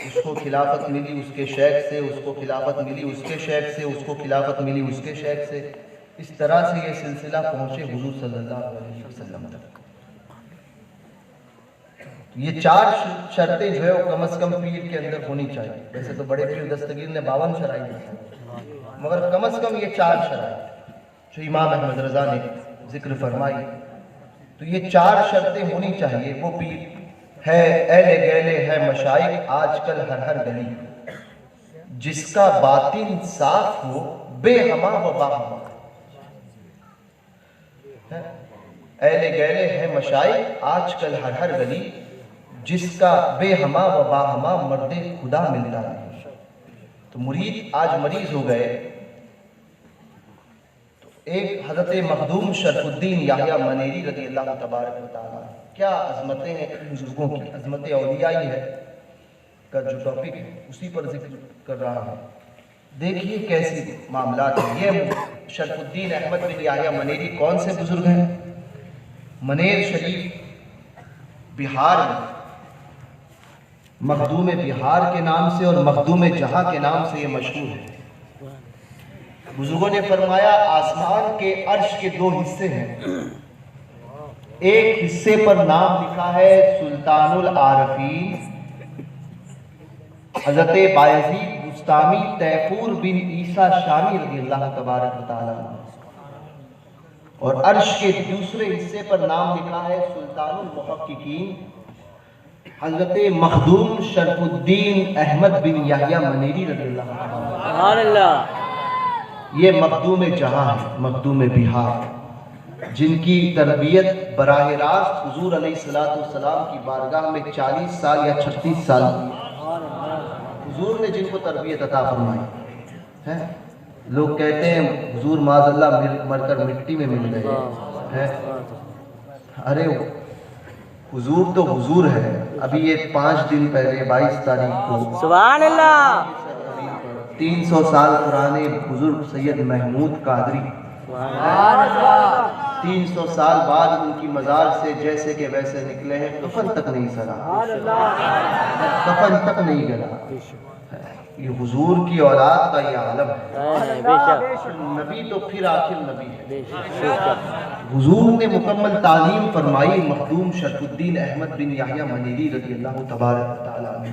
उसको खिलाफत मिली उसके शेख से, उसको खिलाफत मिली उसके शेख से, उसको खिलाफत मिली उसके शेख से, इस तरह से ये सिलसिला पहुंचे हुजूर सल्लल्लाहु अलैहि वसल्लम तक। ये 4 शर्तें जो है वो कम से कम पीर के अंदर होनी चाहिए। वैसे तो बड़े पीर दस्तगीर ने 52 शराइत दी, मगर कम से कम ये 4 शराइत जो इमाम अहमद रजा ने जिक्र फरमाई, तो ये 4 शर्तें होनी चाहिए। वो पीर है एले गैले है मशाइख आजकल हर हर गली, जिसका बातिन साफ हो बेहमा व बाहमा। एले गैले है मशाइख आजकल हर हर गली, जिसका बेहमा व बाहमा मर्दे खुदा मिलता नहीं। तो मुरीद आज मरीज हो गए, तो एक हजरत मखदूम शरफुद्दीन याहिया मनेरी रज़ी अल्लाह तबारक व तआला, क्या अजमतें हैं इन बुजुर्गों की, अजमत औलिया ही है का जो टॉपिक है उसी पर जिक्र कर रहा हूँ। देखिए कैसी मामलात है। ये शरफुद्दीन अहमद बिन याहिया मनेरी कौन से बुजुर्ग हैं? मनेर शरीफ बिहार में मखदूम बिहार के नाम से और मखदूम जहां के नाम से ये मशहूर है। बुजुर्गों ने फरमाया आसमान के अर्श के 2 हिस्से हैं। एक हिस्से पर नाम लिखा है सुल्तानुल आरफीन हजरत बायजीद बुस्तामी तैफूर बिन ईसा शामी रज़ी अल्लाह तबारक व तआला, और अर्श के दूसरे हिस्से पर नाम लिखा है सुल्तानुल मुहक्किकीन हजरत मखदूम शरफुद्दीन अहमद बिन याहिया मनेरी रज़ी अल्लाह। ये मखदूम जहां है, मखदूम बिहार, जिनकी तरबियत बराह रास्त हुजूर अलैहिस्सलाम की बारगाह में 40 साल या 36 साल हुजूर ने जिनको तरबियत अता फरमाई है। लोग कहते हैं हुजूर माज़अल्लाह मरकर मिट्टी में मिल गए हैं। अरे हुजूर तो हुजूर है। अभी ये 5 दिन पहले 22 तारीख को सुभान अल्लाह 300 साल पुराने बुजुर्ग सैयद महमूद कादरी 300 साल बाद उनकी मजार से जैसे के वैसे निकले हैं, कफन तक नहीं सरा, कफन तक नहीं गला। ये हुजूर की औलाद का ये आलम है। नबी तो फिर आखिर नबी है। हुजूर ने मुकम्मल तालीम फरमाई मखदूम शरफुद्दीन अहमद बिन याहिया मनेरी रज़ी अल्लाह तबारक व तआला ने।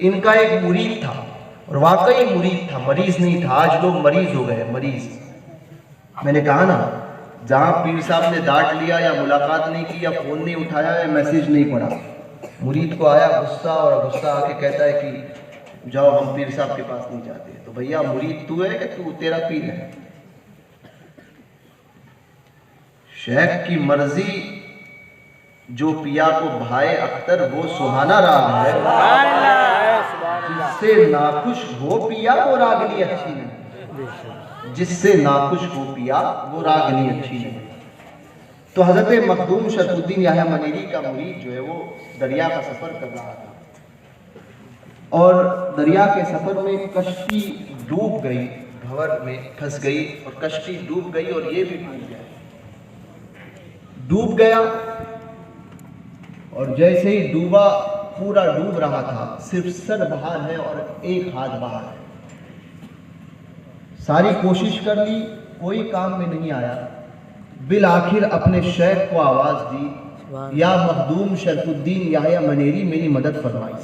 इनका एक मुरीद था और वाकई मुरीद था, मरीज नहीं था। आज लोग मरीज हो गए, मरीज। मैंने कहा ना, जहाँ पीर साहब ने डांट लिया या मुलाकात नहीं की या फ़ोन नहीं उठाया या मैसेज नहीं पढ़ा, मुरीद को आया गुस्सा और गुस्सा आके कहता है कि जाओ हम पीर साहब के पास नहीं जाते। तो भैया मुरीद तू है कि तू तेरा पीर है? शेख की मर्जी जो पिया को भाए अख्तर वो सुहाना राग है, जिससे नाखुश हो पिया वो रागनी अच्छी नहीं, जिससे नाखुश हो पिया वो रागनी अच्छी नहीं। तो हजरत मखदूम शरफुद्दीन याहिया मनेरी का मुरीद जो है वो दरिया का सफर कर रहा था और दरिया के सफर में कश्ती डूब गई, भंवर में फंस गई और कश्ती डूब गई और ये भी डूब गया। और जैसे ही डूबा, पूरा डूब रहा था, सिर्फ सर बाहर है और एक हाथ बाहर है। सारी कोशिश कर ली, कोई काम में नहीं आया। बिल आखिर अपने शेख को आवाज दी, या मखदूम शरफुद्दीन याहिया मनेरी मेरी मदद फरमाई।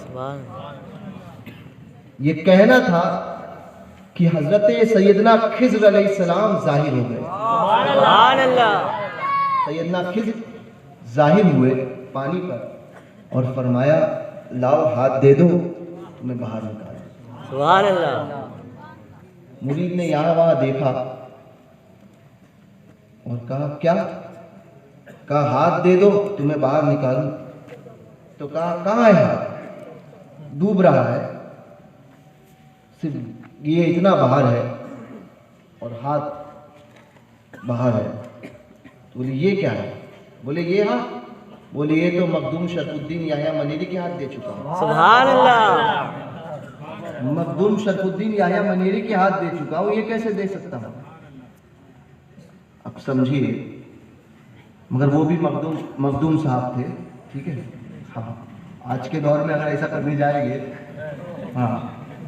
ये कहना था कि हजरत सैयदना खिज़्र अलैहिस्सलाम जाहिर हो गए। सैयदना खिज़्र जाहिर हुए पानी पर और फरमाया लाओ हाथ दे दो, तुम्हें बाहर निकाल। सुभान अल्लाह। मुरीद ने यहाँ वहाँ देखा और कहा क्या? कहा हाथ दे दो तुम्हें बाहर निकालूं। तो कहा कहाँ है हाथ? डूब रहा है, सिर्फ ये इतना बाहर है और हाथ बाहर है। तो बोले ये क्या है? बोले ये हाथ। बोले ये तो मखदूम शरफुद्दीन याहिया मनेरी के हाथ दे चुका हूं। सुभान अल्लाह। मखदूम शरफुद्दीन याह्या मनीरी के हाथ दे चुका हूँ, ये कैसे दे सकता हूँ? अब समझिए, मगर वो भी मखदूम साहब थे, ठीक है। हाँ, आज के दौर में अगर ऐसा करने जाएंगे, हाँ,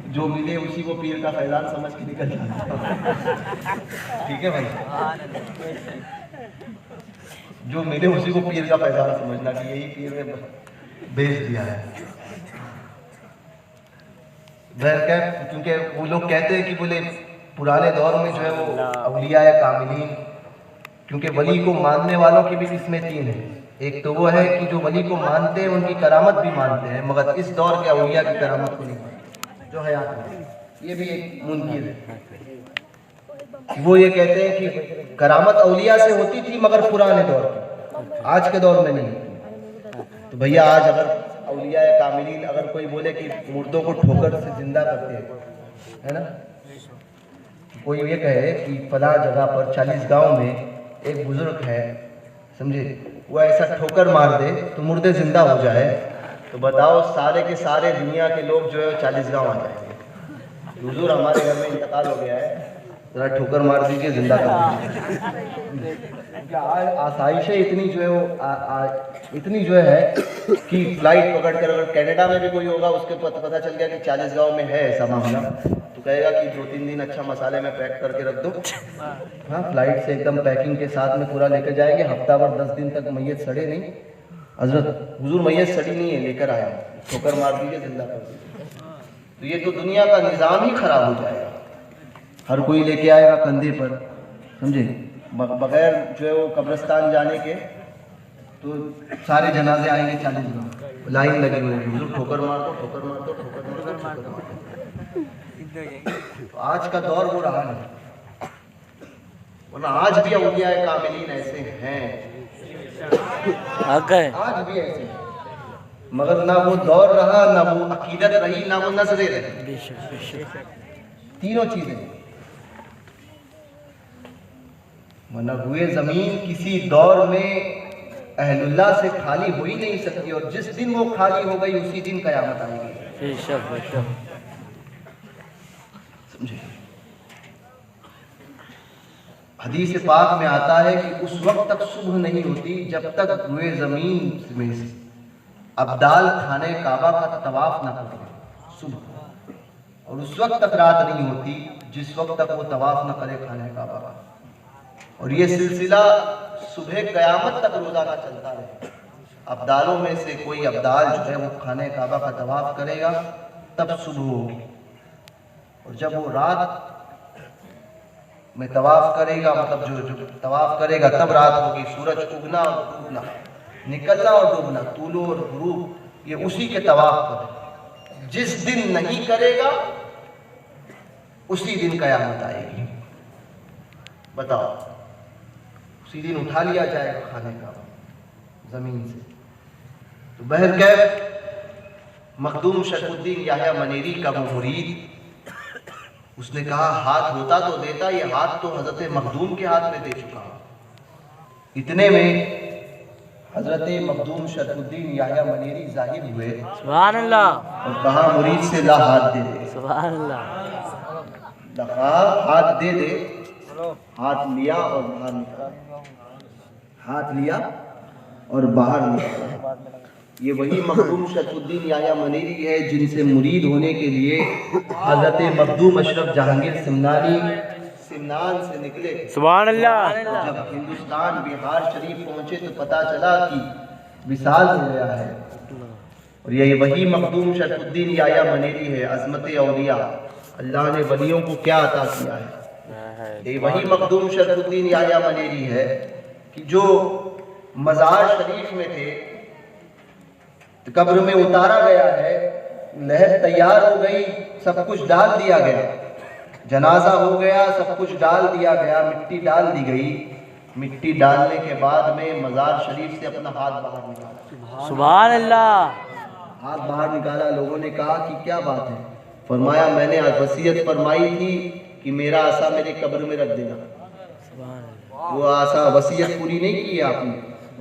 जो मिले उसी को पीर का फैजान समझ के निकल जाता, ठीक है भाई। जो मिले उसी को पीर का फैजान समझना कि यही पीर ने भेज दिया है। क्योंकि वो लोग कहते हैं कि बोले पुराने दौर में जो है वो अवलिया या कामिलीन, क्योंकि वली को मानने वालों की भी किस्में तीन है। एक तो वो है कि जो वली को मानते हैं उनकी करामत भी मानते हैं, मगर इस दौर के अवलिया की करामत को नहीं मानते जो हयात में, ये भी एक मुनकिर है। वो ये कहते हैं कि करामत अवलिया से होती थी मगर पुराने दौर की, आज के दौर में नहीं। तो भैया आज अगर अवलिया या कामिलीन अगर कोई बोले कि मुर्दों को ठोकर से जिंदा करते हैं, है ना, कोई ये कहे कि फला जगह पर 40 गांव में एक बुजुर्ग है, समझे, वो ऐसा ठोकर मार दे तो मुर्दे जिंदा हो जाए, तो बताओ सारे के सारे दुनिया के लोग जो है 40 गांव आ जाएंगे। हुजूर हमारे घर में इंतकाल हो गया है, जरा ठोकर मार दीजिए, जिंदा कर दीजिए। आसाइशें इतनी जो है वो इतनी जो है कि फ्लाइट पकड़ कर अगर कनाडा में भी कोई होगा उसके पता चल गया कि 40 गांव में है ऐसा मामला, तो कहेगा कि 2-3 दिन अच्छा मसाले में पैक करके रख दो। हाँ, फ्लाइट से एकदम पैकिंग के साथ में पूरा लेकर जाएंगे, हफ्ता भर 10 दिन तक मैयत सड़े नहीं। हजरत हुजूर मैयत सड़ी नहीं है, लेकर आया, ठोकर मार दीजिए, जिंदा कर दीजिए। तो ये तो दुनिया का निज़ाम ही खराब हो जाएगा। हर कोई लेके आएगा कंधे पर, समझे, बगैर जो है वो कब्रिस्तान जाने के, तो सारे जनाजे आएंगे 40 गांव, लाइन लगी हुई है, हुजूर ठोकर मार दो, ठोकर मार दो, ठोकर मार दो, ठोकर मार दो। तो आज का दौर वो रहा नहीं, वरना आज भी औलिया कामिलीन ऐसे हैं, आज भी ऐसे हैं, मगर ना वो दौर रहा, ना वो अकीदत रही, ना वो नजरे रही, तीनों चीजें। वरना हुए जमीन किसी दौर में अहलुल्लाह से खाली हो ही नहीं सकती, और जिस दिन वो खाली हो गई उसी दिन कयामत आएगी। समझे, हदीस पाक में आता है कि उस वक्त तक सुबह नहीं होती जब तक हुए जमीन में से अब्दाल खाने काबा का तवाफ ना करे सुबह, और उस वक्त तक रात नहीं होती जिस वक्त तक वो तवाफ ना करे खाने काबा का। और ये सिलसिला सुबह कयामत तक रोजाना चलता रहे। अब्दालों में से कोई अब्दाल जो है वो खाने काबा का तवाफ करेगा तब सुबह होगी, और जब वो रात में तवाफ करेगा, मतलब जो तवाफ करेगा तब रात होगी। सूरज उगना और डूबना, निकलना और डूबना, तूलो और गुरूब, ये उसी के तवाफ पर है। जिस दिन नहीं करेगा उसी दिन कयामत आएगी। बताओ, उसी दिन उठा लिया जाएगा खाने का जमीन से। तो बहरकैफ मखदूम शरफुद्दीन याह्या मनीरी का वो मुरीद, उसने कहा हाथ होता तो देता, ये हाथ तो हजरत मखदूम के हाथ में दे चुका। इतने में हजरत मखदूम शरफुद्दीन याह्या मनीरी जाहिर हुए, सुभान अल्लाह, और कहा मुरीद से ला हाथ दे दे, सुभान अल्लाह, हाथ दे दे। हाथ लिया और बाहर निकाला, हाथ लिया और बाहर निकाला। ये वही मखदूम शरफुद्दीन याह्या मनीरी है जिनसे मुरीद होने के लिए हजरत मखदूम अशरफ जहांगीर सिमनानी सिमनान से निकले। सुभान अल्लाह। जब हिंदुस्तान बिहार शरीफ पहुंचे तो पता चला कि विसाल हो गया है, और ये वही मखदूम शरफुद्दीन याह्या मनीरी है। अजमत औलिया, अल्लाह ने वलियों को क्या अता किया है, ये वही मखदूम शरफुद्दीन याह्या मनीरी है कि जो मज़ार शरीफ में थे, तो कब्र में उतारा गया है, लहर तैयार हो गई, सब कुछ डाल दिया गया, जनाजा हो गया, सब कुछ डाल दिया गया, मिट्टी डाल दी गई। मिट्टी डालने के बाद में मज़ार शरीफ से अपना हाथ बाहर निकाला, सुभान अल्लाह, हाथ बाहर निकाला। लोगों ने कहा कि क्या बात है? फरमाया मैंने वसीयत फरमाई थी कि मेरा आसा मेरे कब्र में रख देना। वो आसा वसीयत पूरी नहीं की आपने,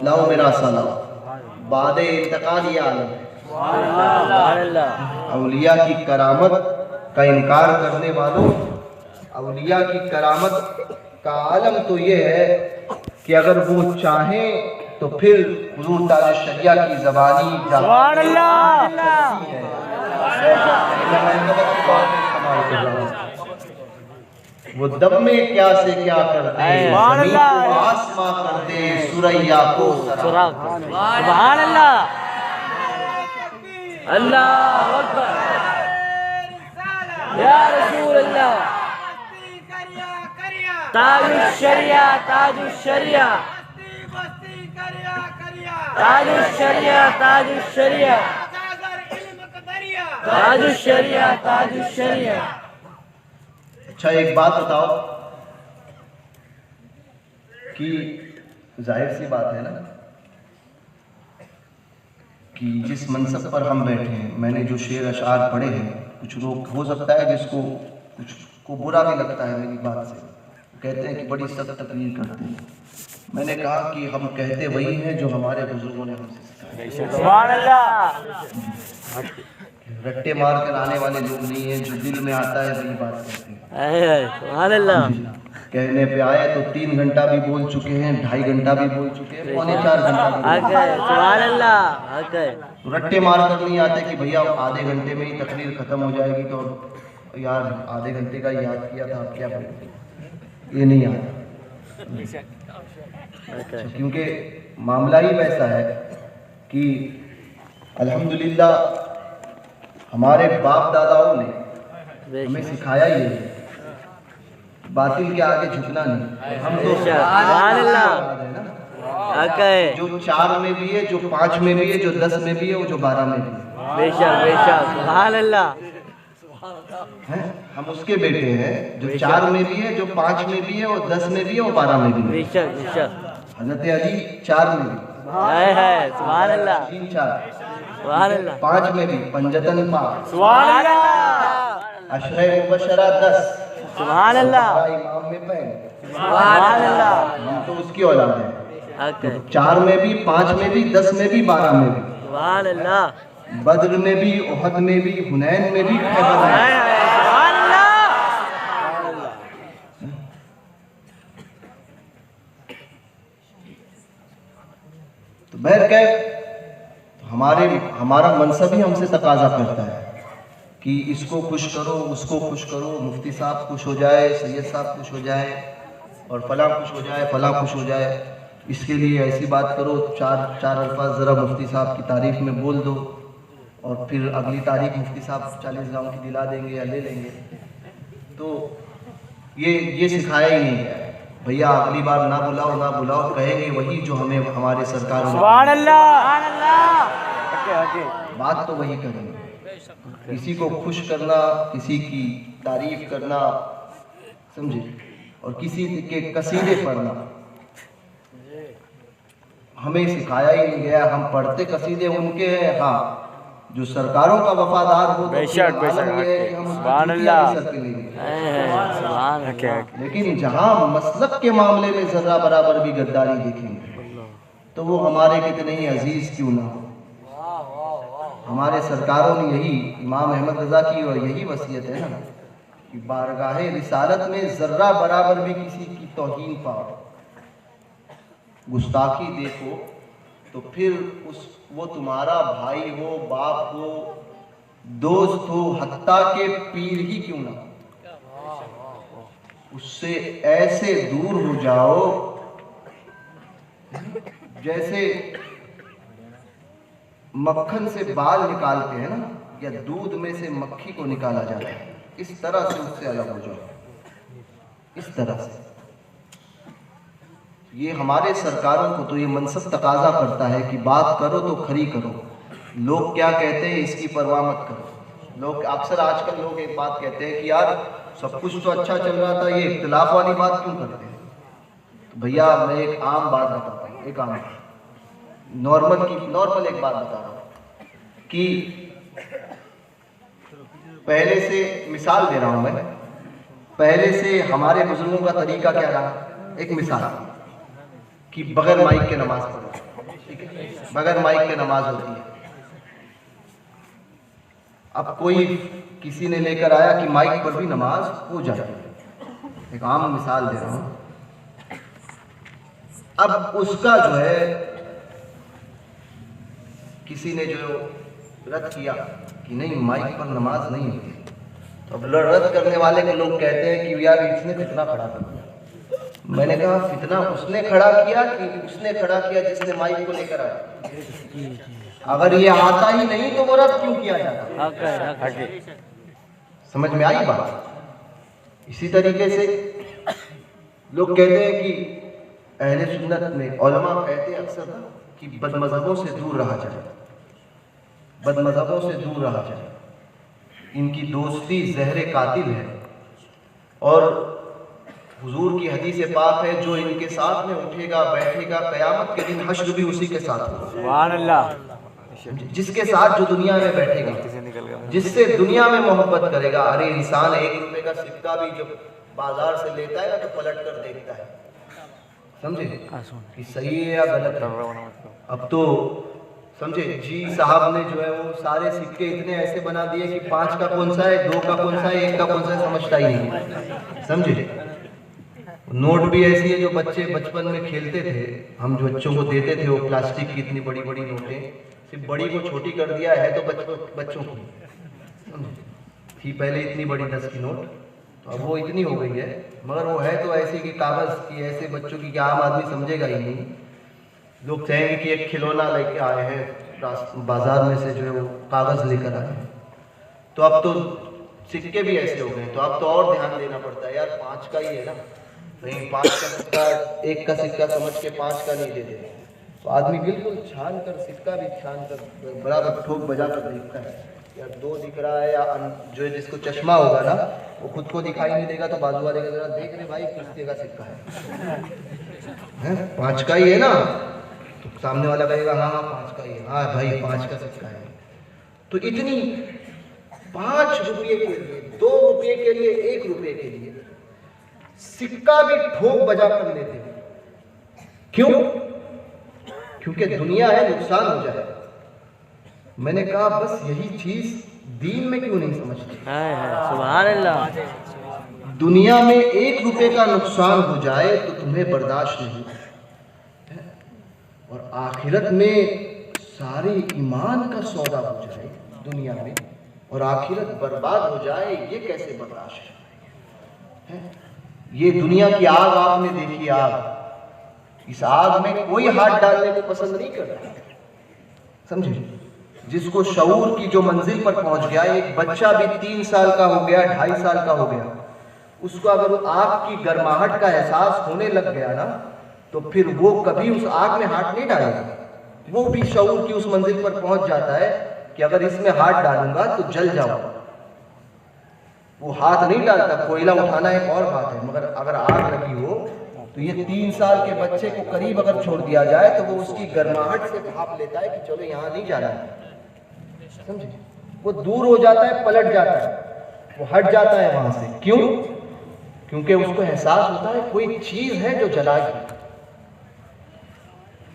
लाओ मेरा आसा लाओ। बाद इंतकाल ये आलम है। औलिया की करामत का इनकार करने वालों, अवलिया की करामत का आलम तो ये है कि अगर वो चाहें तो फिर हुजूर ताज शरिया की ज़बानी सुभान अल्लाह। वो दम में क्या से क्या करते, सुभान ज़मीन अल्लाह। को आसमां करते, सुरैया को सुभान अल्लाह। अल्लाह अकबर या रसूल अल्लाह। ताजुश शरिया, ताजुश शरिया, ताजुश शरिया, ताजुश शरिया, ताजुश शरिया, ताजुश शरिया। अच्छा एक बात बताओ कि जाहिर सी बात है ना कि जिस मनसब पर हम बैठे हैं, मैंने जो शेर अशार पढ़े हैं, कुछ लोग हो सकता है जिसको कुछ को बुरा भी लगता है मेरी बात से, कहते हैं कि बड़ी सख्त तकरीर करते हैं। मैंने कहा कि हम कहते वही हैं जो हमारे बुजुर्गों ने हमसे सिखाया। सुभान अल्लाह। रट्टे मार कर आने वाले लोग नहीं हैं, जो दिल में आता है वही बात करते हैं। सुभान अल्लाह। कहने पे आए तो 3 घंटा भी बोल चुके हैं, 2.5 घंटा भी बोल चुके हैं, 3.25 घंटा भी बोल चुके हैं। सुभान अल्लाह। रट्टे मार कर नहीं आते कि भैया आधे घंटे में ही तकरीर खत्म हो जाएगी, तो यार आधे घंटे का याद किया था, आप क्या बोलते, ये नहीं आता। क्योंकि मामला ही वैसा है कि अल्हम्दुलिल्लाह हमारे बाप दादाओं ने हमें सिखाया ही है बातिल के आगे झुकना नहीं। हम तो जो 4 में भी है, जो 5 में भी है, जो 10 में भी है, वो जो 12 में भी है। बेशक बेशक। सुभान अल्लाह। हम उसके बेटे हैं जो 4 में भी है, जो 5 में भी है, वो 10 में भी है, वो 12 में भी है। बेशक बेशक। हज़रत अली 4 में भी है। सुभान अल्लाह। 3-4। सुभान अल्लाह। 5 में भी पंजतन पाक। सुभान अल्लाह। अशरे मुबशरा 10। सुभान अल्लाह। इमाम में पैन। सुभान अल्लाह। हम तो उसकी औलाद है। 4 में भी, 5 में भी, 10 में भी, 12 में भी। सुभान अल्लाह। बद्र में भी, उहद में भी, हुनैन में भी, खैबर में भी। सुभान अल्लाह। तो बहरकैफ हमारा मनसब ही हमसे तकाजा करता है कि इसको खुश करो, उसको खुश करो, मुफ्ती साहब खुश हो जाए, सैयद साहब खुश हो जाए, और फलां खुश हो जाए, फलां खुश हो जाए। इसके लिए ऐसी बात करो, 4 अल्फाज ज़रा मुफ्ती साहब की तारीफ़ में बोल दो, और फिर अगली तारीख मुफ्ती साहब 40 गाँव की दिला देंगे या ले लेंगे। तो ये सिखाया ही नहीं है भैया। अगली बार ना बुलाओ, कहेंगे वही जो हमें हमारे सरकार। सुभान अल्लाह। बात तो वही करेंगे। किसी को खुश करना, किसी की तारीफ करना, समझे, और किसी के कसीदे पढ़ना हमें सिखाया ही नहीं गया। हम पढ़ते कसीदे उनके हैं, हाँ, जो सरकारों का वफादार हो। बेशक बेशक। सुभान अल्लाह। लेकिन जहाँ मसलक के मामले में जरा बराबर भी गद्दारी देखेंगे तो वो हमारे कितने ही अजीज क्यों ना हो। हमारे सरकारों ने यही, इमाम अहमद रजा की और यही वसीयत है ना कि बारगाहे रिसालत में जर्रा बराबर भी किसी की तौहीन पाओ, गुस्ताखी देखो, तो फिर वो तुम्हारा भाई हो, बाप हो, दोस्त हो, हत्ता के पीर ही क्यों ना, उससे ऐसे दूर हो जाओ जैसे मक्खन से बाल निकालते हैं ना, या दूध में से मक्खी को निकाला जाता है, इस तरह से उससे अलग हो जाओ। इस तरह से ये हमारे सरकारों को तो ये मनसब तकाजा करता है कि बात करो तो खरी करो, लोग क्या कहते हैं इसकी परवाह मत करो। लोग अक्सर आजकल लोग एक बात कहते हैं कि यार सब कुछ तो अच्छा चल रहा था, ये इख्तिलाफ वाली बात क्यों करते हैं। तो भैया मैं एक आम बात बताता हूँ, एक आम नॉर्मल एक बात बता रहा हूँ कि पहले से मिसाल दे रहा हूँ मैं, पहले से हमारे बुजुर्गों का तरीका क्या रहा। एक मिसाल कि बगैर माइक के नमाज पढ़ो, ठीक है, बगैर माइक के नमाज होती है। अब कोई किसी ने लेकर आया कि माइक पर भी नमाज हो जाती है, एक आम मिसाल दे रहा हूं। अब उसका जो है किसी ने जो रद्द किया कि नहीं माइक पर नमाज नहीं होती, तो अब रद्द करने वाले को लोग कहते हैं कि यार इसने फितना खड़ा कर दिया। मैंने कहा फितना उसने खड़ा किया कि उसने खड़ा किया जिसने माइक को लेकर आया? अगर ये आता ही नहीं तो वो रद्द क्यों किया जाता? समझ में आई बात? इसी तरीके से लोग कहते हैं कि अहले सुन्नत में उलमा कहते हैं अक्सर कि बदमज़हबों से दूर रहा जाए, बदमज़हबों से दूर रहा जाए, इनकी दोस्ती ज़हर कातिल है। और हुजूर की हदीस पाक है जो इनके साथ में उठेगा बैठेगा क़यामत के दिन हश्र भी उसी के साथ होगा। सुभान अल्लाह। जिसके साथ जो दुनिया में बैठेगा, जिससे दुनिया में मोहब्बत करेगा। अरे इंसान 1 रुपए का सिक्का भी जब बाजार से लेता है ना तो पलट कर देखता है, समझे कि सही है या गलत है। अब तो समझे जी साहब ने जो है वो सारे सिक्के इतने ऐसे बना दिए कि 5 का कौन सा है, 2 का कौन सा है, 1 का कौन सा है समझता ही नहीं, समझे। नोट भी ऐसी है जो बच्चे बचपन में खेलते थे, हम जो बच्चों को देते थे वो प्लास्टिक की इतनी बड़ी बड़ी नोटें, सिर्फ बड़ी को छोटी कर दिया है तो बच्चों की थी पहले इतनी बड़ी 10 की नोट, तो अब वो इतनी हो गई है, मगर वो है तो ऐसे कि कागज़ की, ऐसे बच्चों की कि आम आदमी समझेगा ही नहीं। लोग कहेंगे कि एक खिलौना लेके आए हैं बाजार में से जो है वो कागज़ लेकर आए हैं। तो अब तो सिक्के भी ऐसे हो गए, तो अब तो और ध्यान देना पड़ता है यार 5 का ही है ना, कहीं 5 का सिक्का 1 का सिक्का समझ के 5 का नहीं दे दे। तो आदमी बिल्कुल छान कर सिक्का भी छान कर बराबर ठोक बजा कर देखता है यार 2 दिख रहा है या जो जिसको चश्मा होगा ना वो खुद को दिखाई नहीं देगा तो बाजू वाले का जरा देख रहे भाई किस का सिक्का है, 5 का ही है ना, तो सामने वाला कहेगा हाँ 5 का ही है, हाँ भाई 5 का सिक्का है। तो इतनी 5 रुपये के लिए, 2 रुपये के लिए, 1 रुपये के लिए सिक्का भी ठोक बजा कर लेते हैं। क्यों? क्योंकि दुनिया है नुकसान हो जाए। मैंने कहा बस यही चीज दीन में क्यों नहीं समझते? सुभान अल्लाह। दुनिया में 1 रुपए का नुकसान हो जाए तो तुम्हें बर्दाश्त नहीं, और आखिरत में सारे ईमान का सौदा हो जाए दुनिया में और आखिरत बर्बाद हो जाए, ये कैसे बर्दाश्त है? ये दुनिया की आग आपने देखी, आग, इस आग में कोई हाथ डालने को पसंद नहीं करता, समझे। जिसको शऊर की जो मंजिल पर पहुंच गया, एक बच्चा भी 3 साल का हो गया, 2.5 साल का हो गया, उसको अगर आग की गर्माहट का एहसास होने लग गया ना तो फिर वो कभी उस आग में हाथ नहीं डालेगा। वो भी शऊर की उस मंजिल पर पहुंच जाता है कि अगर इसमें हाथ डालूंगा तो जल जाऊंगा, वो हाथ नहीं डालता। कोयला उठाना एक और बात है, मगर अगर आग लगी हो तो ये 3 साल के बच्चे को करीब अगर छोड़ दिया जाए तो वो उसकी गर्माहट से भाप लेता है कि चलो यहाँ नहीं जाना है, समझे। वो दूर हो जाता है, पलट जाता है, वो हट जाता है वहां से। क्यों? क्योंकि उसको एहसास होता है कोई चीज है जो जलाएगी।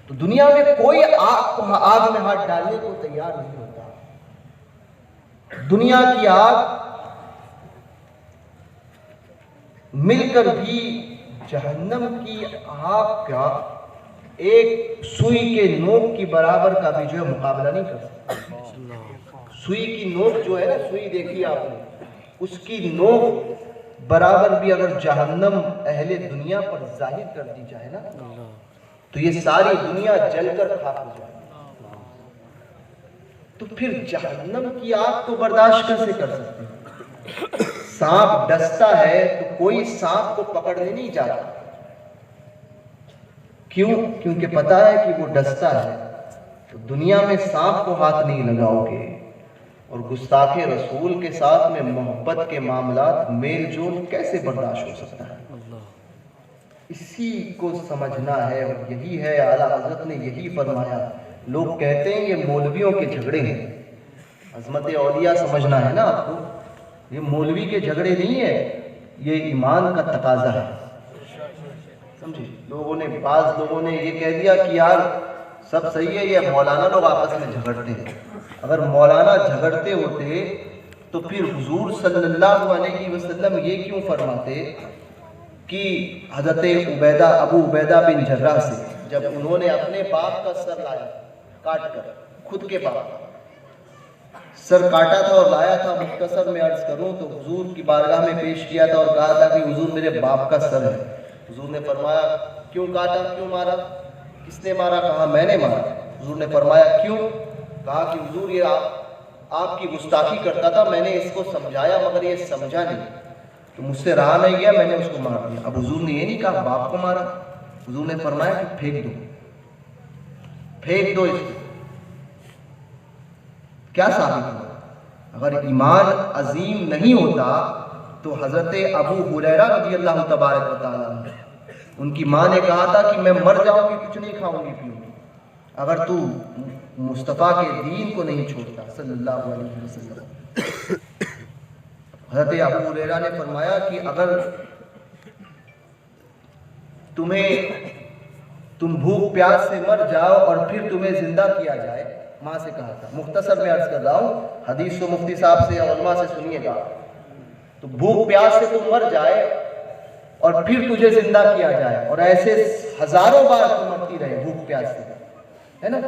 तो दुनिया में कोई आग में हाथ डालने को तैयार नहीं होता। दुनिया की आग मिलकर भी जहन्नम की आग का एक सुई के नोक की बराबर का भी जो है मुकाबला नहीं कर सकता। सुई की नोक जो है ना, सुई देखी आपने, उसकी नोक बराबर भी अगर जहन्नम अहले दुनिया पर जाहिर कर दी जाए ना तो ये सारी दुनिया जलकर खाक हो जाए। तो फिर जहन्नम की आग तो बर्दाश्त कैसे कर सकते हैं? सांप डसता है तो कोई सांप को पकड़ने नहीं जाता। क्यों? क्योंकि पता है कि वो डसता है। तो दुनिया में सांप को हाथ नहीं लगाओगे और गुस्ताखे रसूल के साथ में मोहब्बत के मामलात मेल जोल कैसे बर्दाश्त हो सकता है? इसी को समझना है और यही है, आला हजरत ने यही फरमाया। लोग कहते हैं ये मौलवियों के झगड़े हैं, अजमत औलिया समझना है ना आपको। ये मौलवी के झगड़े नहीं है, ये ईमान का तकाजा है, समझे। बाज़ लोगों ने ये कह दिया कि यार सब सही है, ये मौलाना लोग आपस में झगड़ते हैं। अगर मौलाना झगड़ते होते तो फिर हुजूर सल्लल्लाहु अलैहि वसल्लम ये क्यों फरमाते कि हज़रत अबू उबैदा बिन जर्राह से जब उन्होंने अपने बाप का सर लाया काट कर, खुद के बाप का सर काटा था और लाया था, मुख्तसर में अर्ज करूं तो हुजूर की बारगाह में पेश किया था और कहा था कि हुजूर मेरे बाप का सर है। हुजूर ने फरमाया क्यों काटा, क्यों मारा, किसने मारा? कहा मैंने मारा। हुजूर ने फरमाया क्यों? कहा कि हुजूर ये आपकी गुस्ताखी करता था, मैंने इसको समझाया मगर ये समझा नहीं, तो मुझसे रहा नहीं गया, मैंने उसको मार दिया। अब हुजूर ने ये नहीं कहा बाप को मारा, हुजूर ने फरमाया कि फेंक दो, फेंक दो इसको। क्या साबित हुआ? अगर ईमान अजीम नहीं होता तो हजरत अबू हुरैरा रज़ियल्लाहु तबारक व तआला उनकी माँ ने कहा था कि मैं मर जाऊंगी, कुछ नहीं खाऊंगी पीऊंगी अगर तू मुस्तफ़ा के दीन को नहीं छोड़ता सल्लल्लाहु अलैहि वसल्लम। हजरत अबू हुरैरा ने फरमाया कि अगर तुम भूख प्यास से मर जाओ और फिर तुम्हें जिंदा किया जाए, माँ से कहा था, मुख्तसर में अर्ज कर रहा हूँ, हदीस तो मुफ्ती साहब से या उलमा से सुनिएगा, तो भूख प्यास से तुम मर जाए और फिर तुझे जिंदा किया जाए और ऐसे हजारों बार तुम मरती रहे भूख प्यास से, है ना,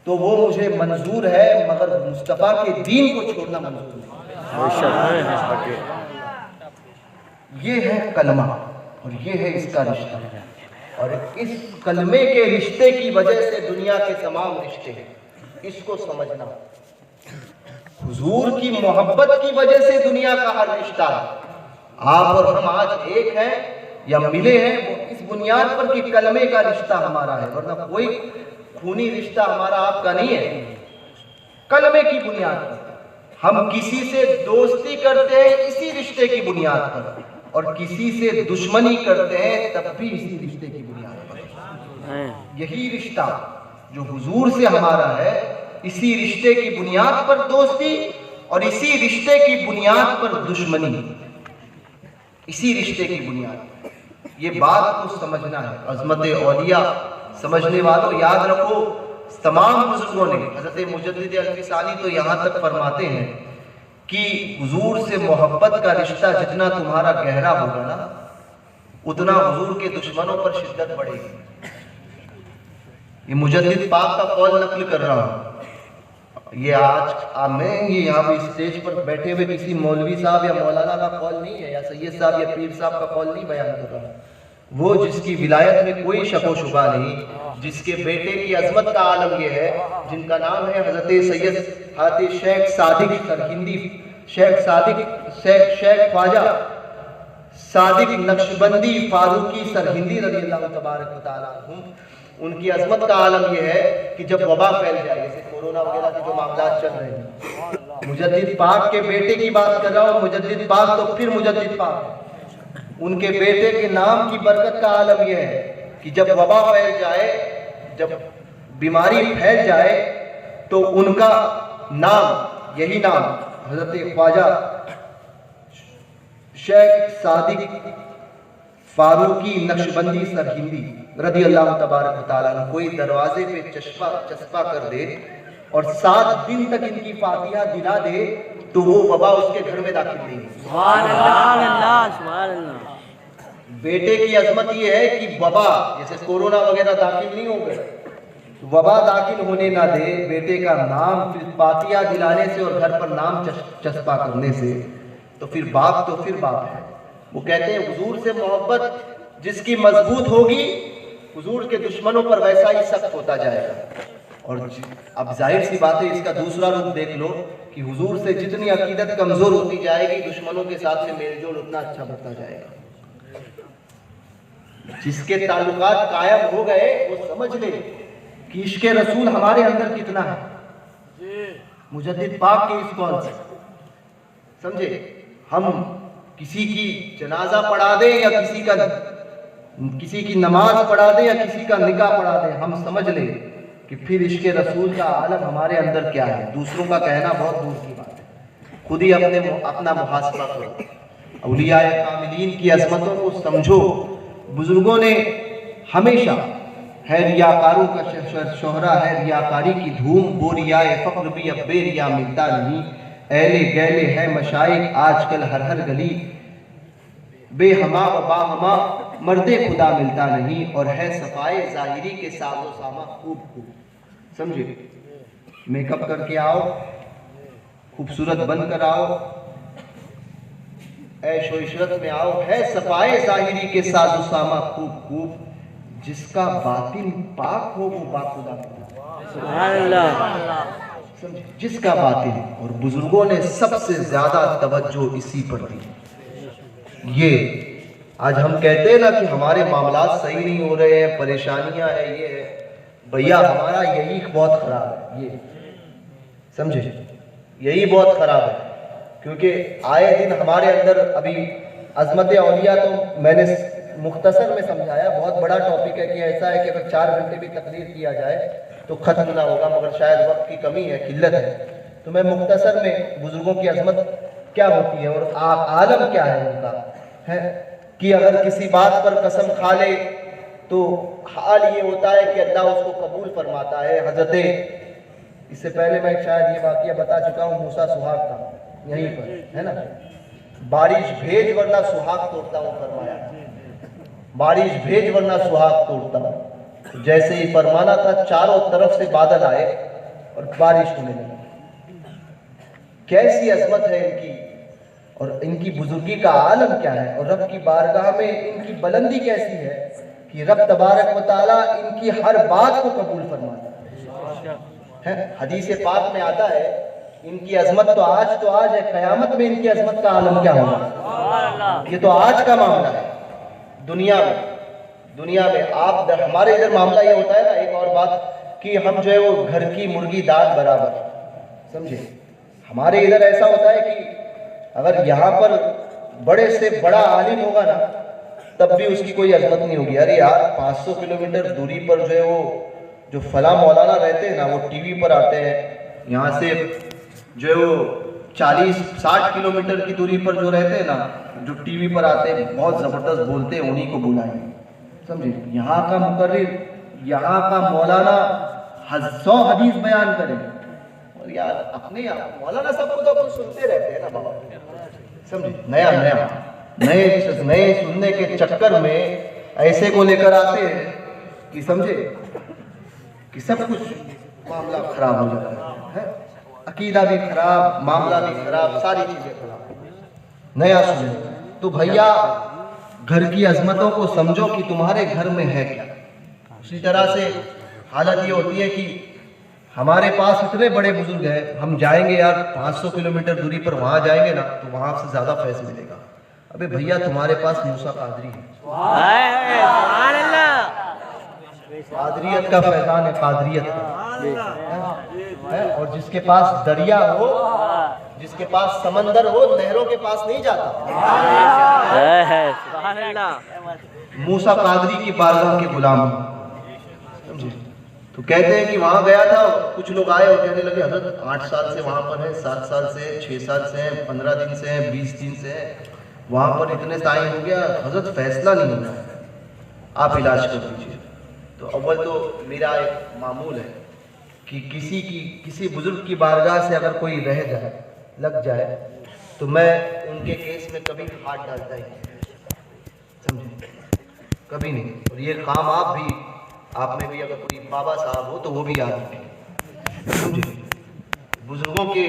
तो वो मुझे मंजूर है, मगर मुस्तफ़ा के दीन को छोड़ना मंजूर नहीं। ये है कलमा और ये है इसका रिश्ता, और इस कलमे के रिश्ते की वजह से दुनिया के तमाम रिश्ते हैं, इसको समझना। हुजूर की मोहब्बत की वजह से दुनिया का हर रिश्ता है। आप और हम आज एक हैं या मिले हैं वो इस बुनियाद पर कि कलमे का रिश्ता हमारा है, वरना कोई खूनी रिश्ता हमारा आपका नहीं है। कलमे की बुनियाद पर हम किसी से दोस्ती करते हैं इसी रिश्ते की बुनियाद पर, और किसी से दुश्मनी करते हैं तब भी इसी रिश्ते की बुनियाद पर। यही रिश्ता जो हुजूर से हमारा है, इसी रिश्ते की बुनियाद पर दोस्ती और इसी रिश्ते की बुनियाद पर दुश्मनी, इसी रिश्ते की बुनियाद। ये बात को समझना है। अज़मत औलिया समझने वालों याद रखो, तमाम बुजुर्गों ने, हज़रत मुजद्दिद अल-फ़िसानी तो यहाँ तक फरमाते हैं कि हुजूर से मोहब्बत का रिश्ता जितना तुम्हारा गहरा होगा ना, उतना हुजूर के दुश्मनों पर शिद्दत बढ़ेगी। ये मुजद्दिद पाक का कौल नकल कर रहा हूँ। ये आज मैं ये यहाँ पे स्टेज पर बैठे हुए किसी मौलवी साहब या मौलाना का कौल नहीं है, या सैयद साहब या पीर साहब का कौल नहीं बयान कर रहा। वो जिसकी विलायत में कोई शक व शुबा नहीं, जिसके बेटे की अजमत का आलम ये है, जिनका नाम है हजरत सैयद हातिफ शेख सादिक सरहिंदी, शेख ख्वाजा सादिक नक्शबंदी फारूकी सरहिंदी रज़ियल्लाहु तबारक व तआला अन्हु। उनकी अजमत का आलम यह है कि जब वबा फैल जाए, जैसे कोरोना वगैरह के जो मामला चल रहे हैं, मुजद्दिद पाक के बेटे की बात कर रहा हूँ, मुजद्दिद पाक तो फिर मुजद्दिद पाक, उनके बेटे के नाम की बरकत का आलम यह है कि जब वबा फैल जाए, जब बीमारी फैल जाए, तो उनका नाम, यही नाम हजरत ख्वाजा शेख सादिक फारूकी नक्शबंदी सरहिंदी रज़ियल्लाहु तबारक व तआला अन्हु कोई दरवाजे पे चस्पा कर दे और 7 दिन तक इनकी फातिहा दिला दे, तो वो वबा उसके घर में दाखिल नहीं है। सुभान अल्लाह, सुभान अल्लाह। बेटे की अजमत ये है कि वबा, जैसे कोरोना वगैरह दाखिल नहीं हो गए, वबा दाखिल होने ना दे, बेटे का नाम फिर फातिहा दिलाने से और घर पर नाम चस्पा करने से, तो फिर बाप है। वो कहते हैं हुजूर से मोहब्बत जिसकी मजबूत होगी, हुजूर के दुश्मनों पर वैसा ही सख्त होता जाएगा। और अब जाहिर सी बात है, इसका दूसरा रूप देख लो कि हुजूर से जितनी अकीदत कमजोर होती जाएगी, दुश्मनों के साथ में मेलजोल उतना अच्छा बढ़ता जाएगा। जिसके ताल्लुकात कायम हो गए वो समझ ले कि इश्क़ रसूल हमारे अंदर कितना है, मुजद्दिद पाक के इस कौल से समझे। हम किसी की जनाजा पढ़ा दें या किसी की नमाज पढ़ा दें या किसी का निकाह पढ़ा दें, हम समझ लें कि फिर इश्क़ रसूल का आलम हमारे अंदर क्या है। दूसरों का कहना बहुत दूर की बात है, खुद ही अपना मुहासबा करो। औलियाए कामिलीन की अज़मतों को समझो। बुजुर्गों ने हमेशा है रियाकारों का शोहरा है रियाकारी की धूम, बोरियाए फक्र भी अब बेरिया मिलता नहीं, ऐले गैले है मशाइख आजकल हर हर गली, बेहमा व बाहमा मर्दे खुदा मिलता नहीं, और है सफाए जाहिरी के साजो सामा खूब खूब। समझे, मेकअप करके आओ, खूबसूरत बन कर आओ, ऐशो इशरत में आओ, है सफाए जाहिरी के साजो सामा खूब खूब, जिसका बातिन पाक हो वो बाखुदा समझे, जिसका बातिन। और बुजुर्गों ने सबसे ज्यादा तवज्जो इसी पर दी। ये आज हम कहते हैं ना कि हमारे मामलात सही नहीं हो रहे हैं, परेशानियां हैं, ये है, भैया हमारा यही बहुत खराब है, ये समझे, यही बहुत खराब है। क्योंकि आए दिन हमारे अंदर अभी अजमत औलिया, तो मैंने मुख्तसर में समझाया, बहुत बड़ा टॉपिक है कि ऐसा है कि अगर 4 घंटे भी तकरीर किया जाए तो खत्म ना होगा, मगर शायद वक्त की कमी है, किल्लत है। तो मैं मुख्तसर में बुजुर्गों की अजमत क्या होती है और आलम क्या है उनका, है कि अगर किसी बात पर कसम खा ले तो हाल ये होता है कि अल्लाह उसको कबूल फरमाता है। हजरत, इससे पहले मैं शायद ये वाक़या बता चुका हूँ, मूसा सुहाग का, यहीं पर है ना, बारिश भेज वरना सुहाग तोड़ता हूँ फरमाया, बारिश भेज वरना सुहाग तोड़ता हूँ। जैसे ही फरमाना था, चारों तरफ से बादल आए और बारिश होने लगी। कैसी अजमत है इनकी, और इनकी बुजुर्गी का आलम क्या है, और रब की बारगाह में इनकी बुलंदी कैसी है कि रब तबारक व तआला इनकी हर बात को कबूल फरमाता है। हदीस पाक में आता है, इनकी अजमत तो आज है, कयामत में इनकी अजमत का आलम क्या होगा। ये तो आज का मामला है। दुनिया में आप हमारे इधर मामला ये होता है ना, एक और बात कि हम जो है वो घर की मुर्गी दाल बराबर, समझे, हमारे इधर ऐसा होता है कि अगर यहाँ पर बड़े से बड़ा आलिम होगा ना, तब भी उसकी कोई अजमत नहीं होगी। अरे यार 500 किलोमीटर दूरी पर जो है वो जो फला मौलाना रहते हैं ना, वो टीवी पर आते हैं, यहाँ से जो है वो 40-60 किलोमीटर की दूरी पर जो रहते हैं ना, जो टीवी पर आते हैं, बहुत ज़बरदस्त बोलते हैं, उन्हीं को बुलाएं, समझे। यहाँ का मुकर्रिर, यहाँ का मौलाना 100 हदीस बयान करें, और यार अपने मौलाना सब तो कुछ सुनते रहते हैं ना बाबा, समझे। नए सुनने के चक्कर में ऐसे को लेकर आते हैं कि समझे कि सब कुछ मामला खराब हो जाता है, अकीदा भी खराब, मामला भी खराब, सारी चीजें खराब। नया सुने तो भैया घर की अजमतों को समझो कि तुम्हारे घर में है क्या। उसी तरह से हालत ये होती है कि हमारे पास इतने बड़े बुजुर्ग हैं, हम जाएंगे यार 500 किलोमीटर दूरी पर, वहां जाएंगे ना तो वहां से ज्यादा फैज़ मिलेगा। अबे भैया तुम्हारे पास मूसा कादरी है, कादरियत का फैजान है, कादरियत है, और जिसके पास दरिया हो, जिसके पास समंदर हो, नहरों के पास नहीं जाता। मूसा कादरी की बारगाह के गुलाम, तो कहते हैं कि वहां गया था, कुछ लोग आए और कहने लगे हजरत 8 साल से वहां पर है, 7 साल से, 6 साल से हैं, 15 दिन से हैं, 20 दिन से हैं, वहां पर इतने टाइम हो गया हजरत, फैसला नहीं हो रहा है, आप इलाज कर दीजिए। तो अव्वल तो मेरा एक मामूल है कि किसी बुजुर्ग की बारगाह से अगर कोई रह जाए, लग जाए, तो मैं उनके केस में कभी हाथ डालता ही नहीं, समझे, कभी नहीं। और ये काम आप में भी अगर कोई बाबा साहब हो तो वो भी याद रखें, समझे, बुजुर्गों के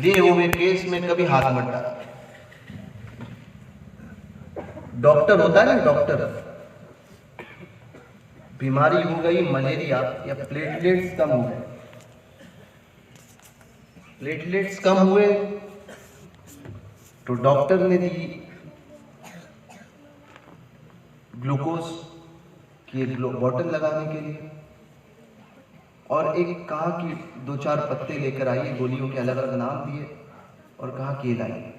लिए हुए केस में कभी हाथ मत डालना। डॉक्टर होता है ना, डॉक्टर, बीमारी हो गई मलेरिया या प्लेटलेट्स कम हो गए, प्लेटलेट्स कम हुए तो डॉक्टर ने दी ग्लूकोज की एक बोतल लगाने के लिए, और एक कहा कि 2-4 पत्ते लेकर आइए, गोलियों के अलग अलग नाम दिए, और कहा कि लाइए।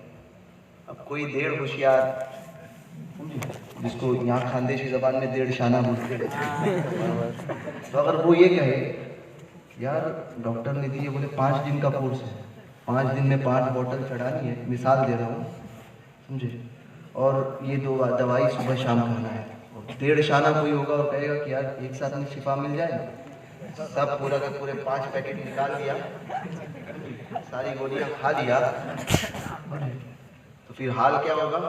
अब कोई देड़ होशियार, जिसको यहाँ खानदेशी जबान में देड़ शाना बोलते हैं, तो अगर वो ये कहे यार डॉक्टर ने दी है, बोले 5 दिन का कोर्स है, 5 दिन में 5 बोतल चढ़ानी है, मिसाल दे रहा हूँ, समझे, और ये 2 दवाई सुबह शाम खाना है, डेढ़ शाना कोई होगा और कहेगा कि यार एक साथ में शिफा मिल जाए ना, सब पूरा के पूरे 5 पैकेट निकाल दिया, सारी गोलियां खा लिया, तो फिर हाल क्या होगा?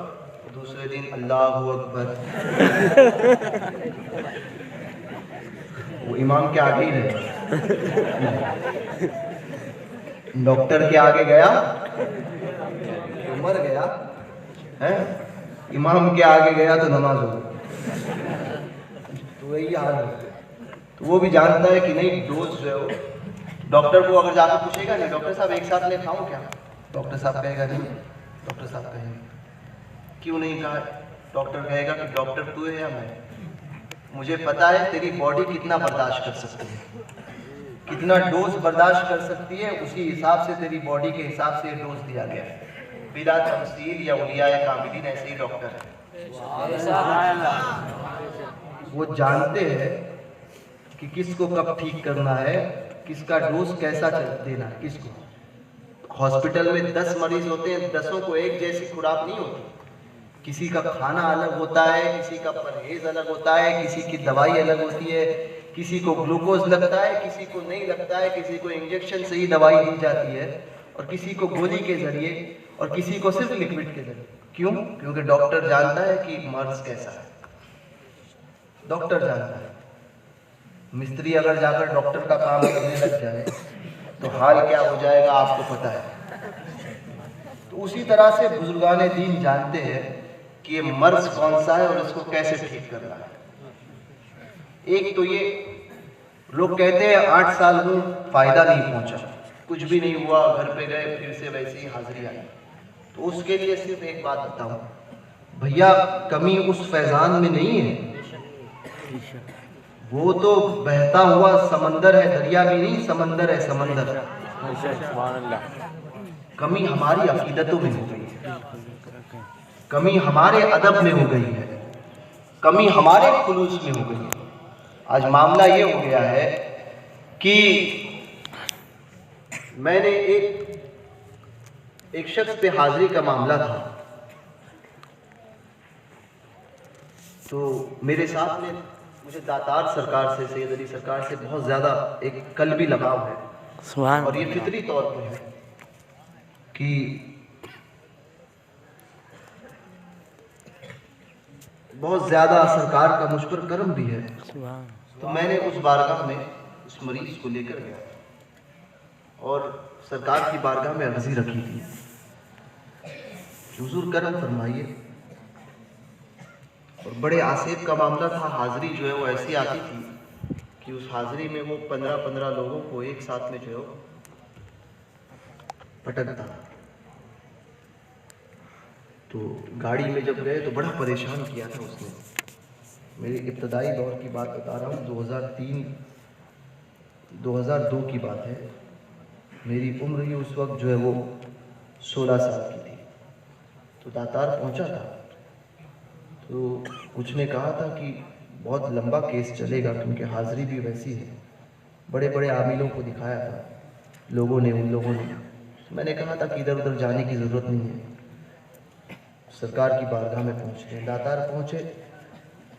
दूसरे दिन अल्लाहू अकबर, वो इमाम के आगे ही रहे, डॉक्टर के आगे गया तो मर गया है, इमाम के आगे गया तो नमाज हो गई। तो वही हाल है। तो वो भी जानता है कि नहीं डोज जो है वो, डॉक्टर को अगर जाकर पूछेगा नहीं डॉक्टर साहब एक साथ ले खाऊं क्या, डॉक्टर साहब कहेगा नहीं, डॉक्टर साहब कहेंगे क्यों नहीं कहा, डॉक्टर कहेगा कि डॉक्टर तू है या मैं, मुझे पता है तेरी बॉडी कितना बर्दाश्त कर सकती है, कितना डोज बर्दाश्त कर सकती है, उसी हिसाब से तेरी बॉडी के हिसाब से डोज दिया गया है। बिला तमसील या उलिया कामिलीन ऐसे ही डॉक्टर है, वो जानते हैं कि किसको कब ठीक करना है, किसका डोज कैसा देना है किसको। हॉस्पिटल में 10 मरीज होते हैं, 10 को एक जैसी खुराक नहीं होती, किसी का खाना अलग होता है, किसी का परहेज अलग होता है, किसी की दवाई अलग होती है, किसी को ग्लूकोज लगता है, किसी को नहीं लगता है, किसी को इंजेक्शन से ही दवाई दी जाती है, और किसी को गोली के जरिए, और किसी को सिर्फ लिक्विड के जरिए। क्यों? क्योंकि डॉक्टर जानता है कि मर्ज कैसा है, डॉक्टर जानता है। मिस्त्री अगर जाकर डॉक्टर का काम करने लग जाए तो हाल क्या हो जाएगा आपको पता है। तो उसी तरह से बुजुर्गान दीन जानते हैं कि ये मर्ज कौन सा है और इसको कैसे ठीक करना है। एक तो ये लोग कहते हैं 8 साल में फायदा नहीं पहुंचा, कुछ भी नहीं हुआ, घर पे गए फिर से वैसे ही हाजिरी आई। तो उसके लिए सिर्फ एक बात बताऊं भैया, कमी उस फैजान में नहीं है, वो तो बहता हुआ समंदर है, दरिया भी नहीं समंदर है, समंदर। कमी हमारी अकीदतों में हो गई है, कमी हमारे अदब में हो गई है, कमी हमारे खुलूस में हो गई है। आज मामला ये हो गया है कि मैंने एक शख्स पे हाजिरी का मामला था, तो मेरे साथ में मुझे दातार सरकार से, सैयद अली सरकार से बहुत ज़्यादा एक कल्बी लगाव है, और ये फितरी तौर पे है कि बहुत ज़्यादा सरकार का मुझ पर करम भी है। तो मैंने उस बारगाह में उस मरीज को लेकर गया और सरकार की बारगाह में अर्जी रखी थी, हुजूर करम फरमाइए। और बड़े आसेब का मामला था, हाजिरी जो है वो ऐसी आती थी कि उस हाजिरी में वो 15-15 लोगों को एक साथ में जो है पटकता। तो गाड़ी में जब गए तो बड़ा परेशान किया था उसने। मेरी इब्तदाई दौर की बात बता रहा हूँ, 2003-2002 की बात है। मेरी उम्र ही उस वक्त जो है वो 16 साल की थी। तो दातार पहुँचा था, तो कुछ ने कहा था कि बहुत लंबा केस चलेगा क्योंकि हाजिरी भी वैसी है। बड़े बड़े आमिलों को दिखाया था लोगों ने, उन लोगों ने। मैंने कहा था कि इधर उधर जाने की ज़रूरत नहीं है, सरकार की बारगाह में पहुँचते हैं। दातार पहुँचे,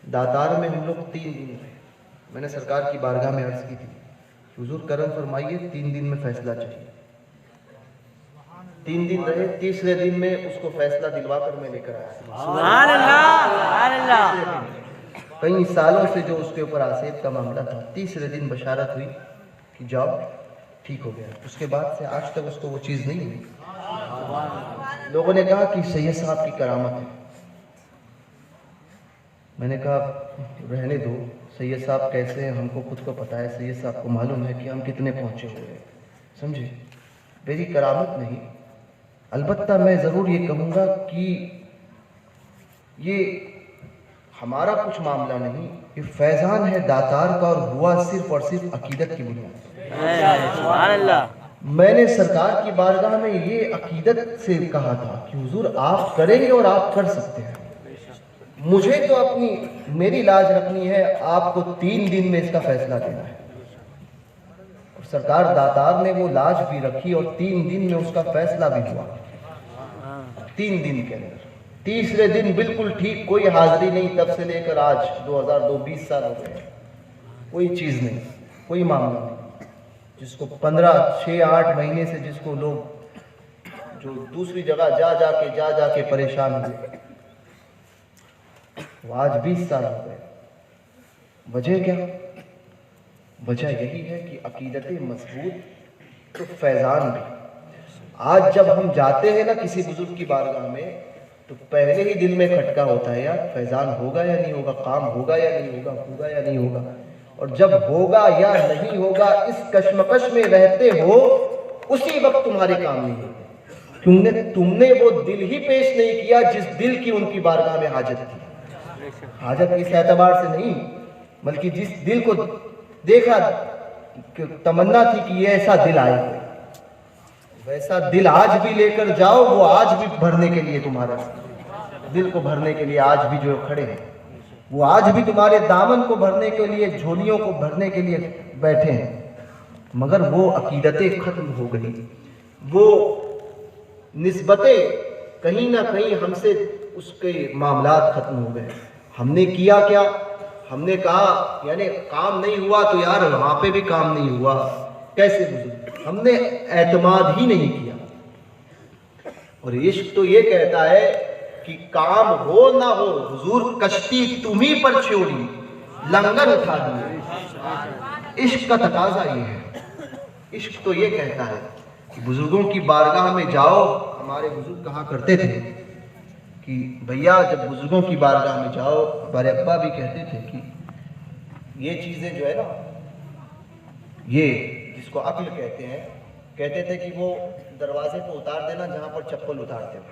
दातार में हम लोग 3 दिन रहे। मैंने सरकार की बारगाह में अर्ज़ की थी, हुजूर करम फरमाइए 3 दिन में फ़ैसला चाहिए। 3 दिन रहे, तीसरे दिन में उसको फैसला दिलवा कर मैं लेकर आया। सुभान अल्लाह, सुभान अल्लाह। कई सालों से जो उसके ऊपर आसेब का मामला था, तीसरे दिन बशारत हुई कि जाओ ठीक हो गया। उसके बाद से आज तक उसको वो चीज़ नहीं हुई। लोगों ने कहा कि सैयद साहब की करामत है। मैंने कहा रहने दो, सैयद साहब कैसे हैं हमको खुद को पता है, सैयद साहब को मालूम है कि हम कितने पहुँचे हुए हैं, समझे। मेरी करामत नहीं, अलबत्ता मैं ज़रूर ये कहूँगा कि ये हमारा कुछ मामला नहीं, ये फैज़ान है दातार का, और हुआ सिर्फ और सिर्फ अकीदत की बुनियाद। सुभान अल्लाह। मैंने सरकार की बारगाह में ये अकीदत से कहा था कि हुजूर आप करेंगे और आप कर सकते हैं, मुझे तो अपनी मेरी लाज रखनी है, आपको 3 दिन में इसका फैसला देना है। और सरकार दातार ने वो लाज भी रखी और 3 दिन में उसका फैसला भी हुआ। 3 दिन के अंदर तीसरे दिन बिल्कुल ठीक, कोई हाजिरी नहीं, तब से लेकर आज 2002 20 साल हो गए, कोई चीज़ नहीं, कोई मामला नहीं। जिसको 6-8 महीने से जिसको लोग जो दूसरी जगह जा जाके परेशान हुए, वो आज 20 साल हो गए। वजह क्या? वजह यही है कि अकीदतें मजबूत तो फैज़ान भी। आज जब हम जाते हैं ना किसी बुजुर्ग की बारगाह में, तो पहले ही दिल में खटका होता है, यार फैज़ान होगा या नहीं होगा, काम होगा या नहीं होगा, होगा या नहीं होगा। और जब होगा या नहीं होगा इस कश्मकश में रहते हो, उसी वक्त तुम्हारे काम नहीं होते। तुमने वो दिल ही पेश नहीं किया जिस दिल की उनकी बारगाह में हाजत थी। हाजत इस एतबार से नहीं, बल्कि जिस दिल को देखा, तमन्ना थी कि ये ऐसा दिल आए, वैसा दिल आज भी लेकर जाओ। वो आज भी भरने के लिए, तुम्हारा दिल को भरने के लिए आज भी जो खड़े हैं, वो आज भी तुम्हारे दामन को भरने के लिए, झोलियों को भरने के लिए बैठे हैं। मगर वो अकीदतें खत्म हो गई, वो निस्बतें कहीं ना कहीं हमसे उसके मामलात खत्म हो गए। हमने किया क्या? हमने कहा यानी काम नहीं हुआ तो यार वहां पे भी काम नहीं हुआ, कैसे बुजुर्ग? हमने एतमाद ही नहीं किया। और इश्क तो ये कहता है कि काम हो ना हो, हुजूर कश्ती तुम्ही पर छोड़ी, लंगर उठा दिए। इश्क का तकाजा ये है। इश्क तो ये कहता है कि बुजुर्गों की बारगाह में जाओ। हमारे बुजुर्ग कहा करते थे कि भैया जब बुजुर्गों की बारगाह में जाओ, हमारे अब्बा भी कहते थे कि ये चीज़ें जो है ना, ये जिसको अक्ल कहते हैं, कहते थे कि वो दरवाजे को उतार देना जहाँ पर चप्पल उतारते हो।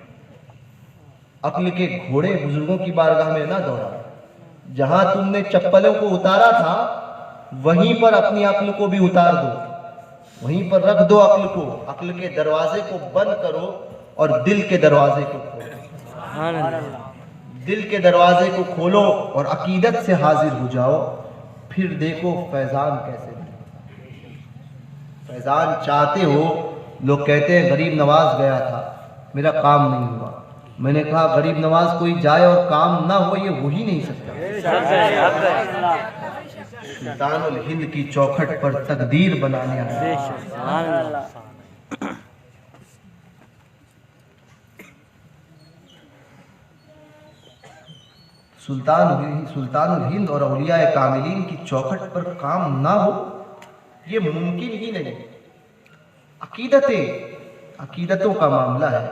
अक्ल के घोड़े बुजुर्गों की बारगाह में ना दौड़ा, जहाँ तुमने चप्पलों को उतारा था वहीं पर अपनी अक्ल को भी उतार दो, वहीं पर रख दो अक्ल को। अक्ल के दरवाजे को बंद करो और दिल के दरवाजे को खोलो। दिल के दरवाजे को खोलो और अकीदत से हाजिर हो जाओ, फिर देखो फैज़ान कैसे मिले। फैज़ान चाहते हो, लोग कहते हैं गरीब नवाज गया था, मेरा काम नहीं हुआ। मैंने कहा गरीब नवाज कोई जाए और काम ना हो, ये हो ही नहीं सकता। सुल्तानुल हिंद की चौखट पर तकदीर बनाने आया। सुल्तानुल हिंद और औलिया कामिलीन की चौखट पर काम ना हो, ये मुमकिन ही नहीं। अकीदतों का मामला है।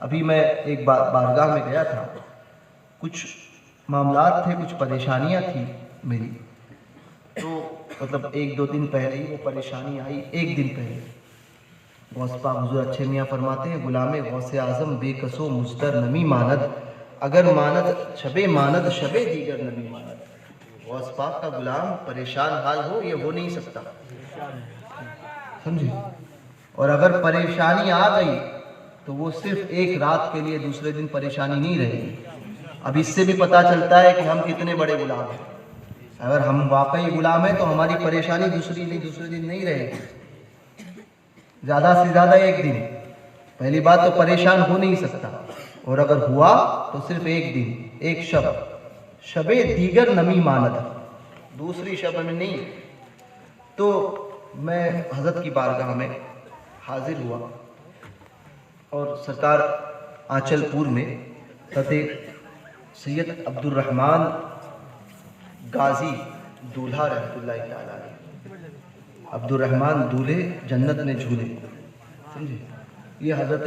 अभी मैं एक बारगाह में गया था, कुछ मामलात थे, कुछ परेशानियां थी मेरी, तो मतलब 1-2 दिन पहले ही वो परेशानी आई। एक दिन पहले गौस पाक हुजूर अच्छे मियाँ फरमाते हैं, गुलामे गौसे आज़म बेकसो मुस्तर नमी मानद, अगर मानद शबे मानद शबे दीगर नबी मानद। गौस पाक का गुलाम परेशान हाल हो, ये हो नहीं सकता, समझे? और अगर परेशानी आ गई तो वो सिर्फ एक रात के लिए, दूसरे दिन परेशानी नहीं रहेगी। अब इससे भी पता चलता है कि हम कितने बड़े गुलाम हैं। अगर हम वाकई गुलाम हैं तो हमारी परेशानी दूसरे दिन नहीं रहेगी, ज़्यादा से ज़्यादा एक दिन। पहली बात तो परेशान हो नहीं सकता, और अगर हुआ तो सिर्फ एक दिन, एक शब, शबे दीगर नमी मानद, दूसरी शब में नहीं। तो मैं हज़रत की बारगाह में हाजिर हुआ और सरकार आंचलपुर में सैयद अब्दुल रहमान गाजी दूल्हा रहमतुल्लाह तआला अलैह, अब्दुल रहमान दूल्हे जन्नत में झूले, समझे? ये हज़रत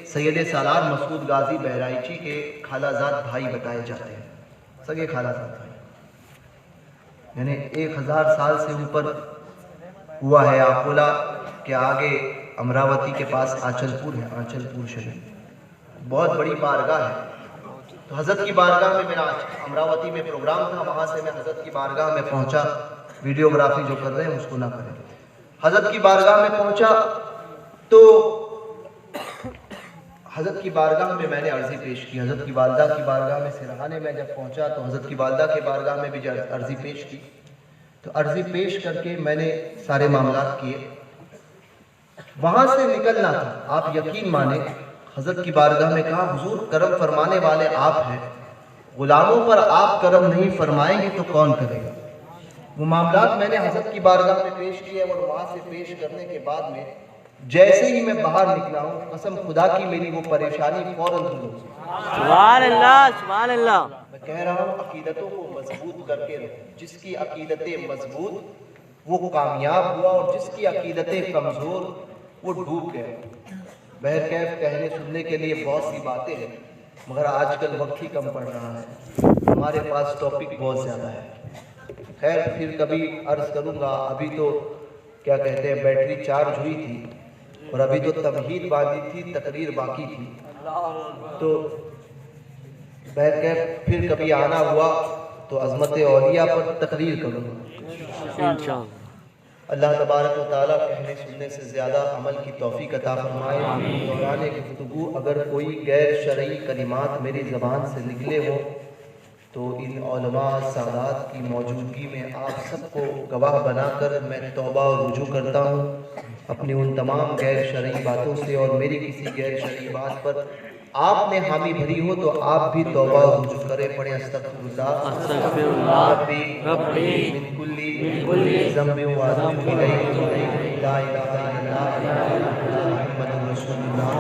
सैयद सालार मसूद गाजी बहराइची के खालाजाद भाई बताए जाते हैं, सगे खालाजाद भाई। यानी 1000 साल से ऊपर हुआ है। अकोला के आगे अमरावती के पास आंचलपुर है, आंचलपुर शरीफ, बहुत बड़ी बारगाह है। तो हज़रत की बारगाह में मेरा अमरावती में प्रोग्राम था, वहाँ से मैं हज़रत की बारगाह में पहुँचा। वीडियोग्राफी जो कर रहे हैं उसको ना करें। हज़रत की बारगाह में पहुँचा तो हज़रत की बारगाह में मैंने अर्ज़ी पेश की। हज़रत की वालदा की बारगाह में सिरहाने में जब पहुँचा तो हज़रत की वालदा के बारगाह में भी अर्ज़ी पेश की। तो अर्ज़ी पेश करके मैंने सारे मामलात किए। वहाँ से निकलना था, आप यकीन माने हजरत की बारगाह में कहा, हुजूर करम फरमाने वाले आप हैं, गुलामों पर आप करम नहीं फरमाएंगे तो कौन करेगा। वो मामलात मैंने हजरत की बारगाह में पेश किए और वहाँ से पेश करने के बाद में जैसे ही मैं बाहर निकला हूँ, कसम खुदा की मेरी वो परेशानी फौरन दूर हो गई। सुभान अल्लाह, सुभान अल्लाह। मैं कह रहा हूँ अकीदतों को मजबूत करके रखो। जिसकी अकीदतें मजबूत वो कामयाब हुआ और जिसकी अकीदतें कमज़ोर वो डूब गया। बहरकैफ कहने सुनने के लिए बहुत सी बातें हैं, मगर आजकल वक्त ही कम पड़ रहा है, हमारे पास टॉपिक बहुत ज़्यादा है। खैर फिर कभी अर्ज़ करूँगा। अभी तो क्या कहते हैं, बैटरी चार्ज हुई थी और अभी तो तमहीद बांधी थी, तकरीर बाकी थी। तो बहरकैफ फिर कभी आना हुआ तो अज़मत औलिया पर तकरीर करूँगा इंशाअल्लाह। अल्लाह तबारक व तआला कहने सुनने से ज़्यादा अमल की तौफीक अता फरमाए। दौरान गुफ्तगू अगर कोई गैर शरई कलिमात मेरी ज़बान से निकले हों तो इन उलमा सादात की मौजूदगी में आप सबको गवाह बनाकर मैं तौबा और रुजू करता हूँ अपनी उन तमाम गैर शरई बातों से, और मेरी किसी गैर शरई बात पर आपने हामी भरी हो तो आप भी तौबा और रुजू करें। पढ़े अस्तगफिरुल्लाह रब्बी मिन कुल्ली ज़ंबिन व अतूबु इलैहि ला इलाहा इल्लल्लाह मुहम्मदुर रसूलुल्लाह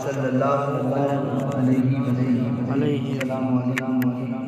सल्लल्लाहु अलैहि वसल्लम।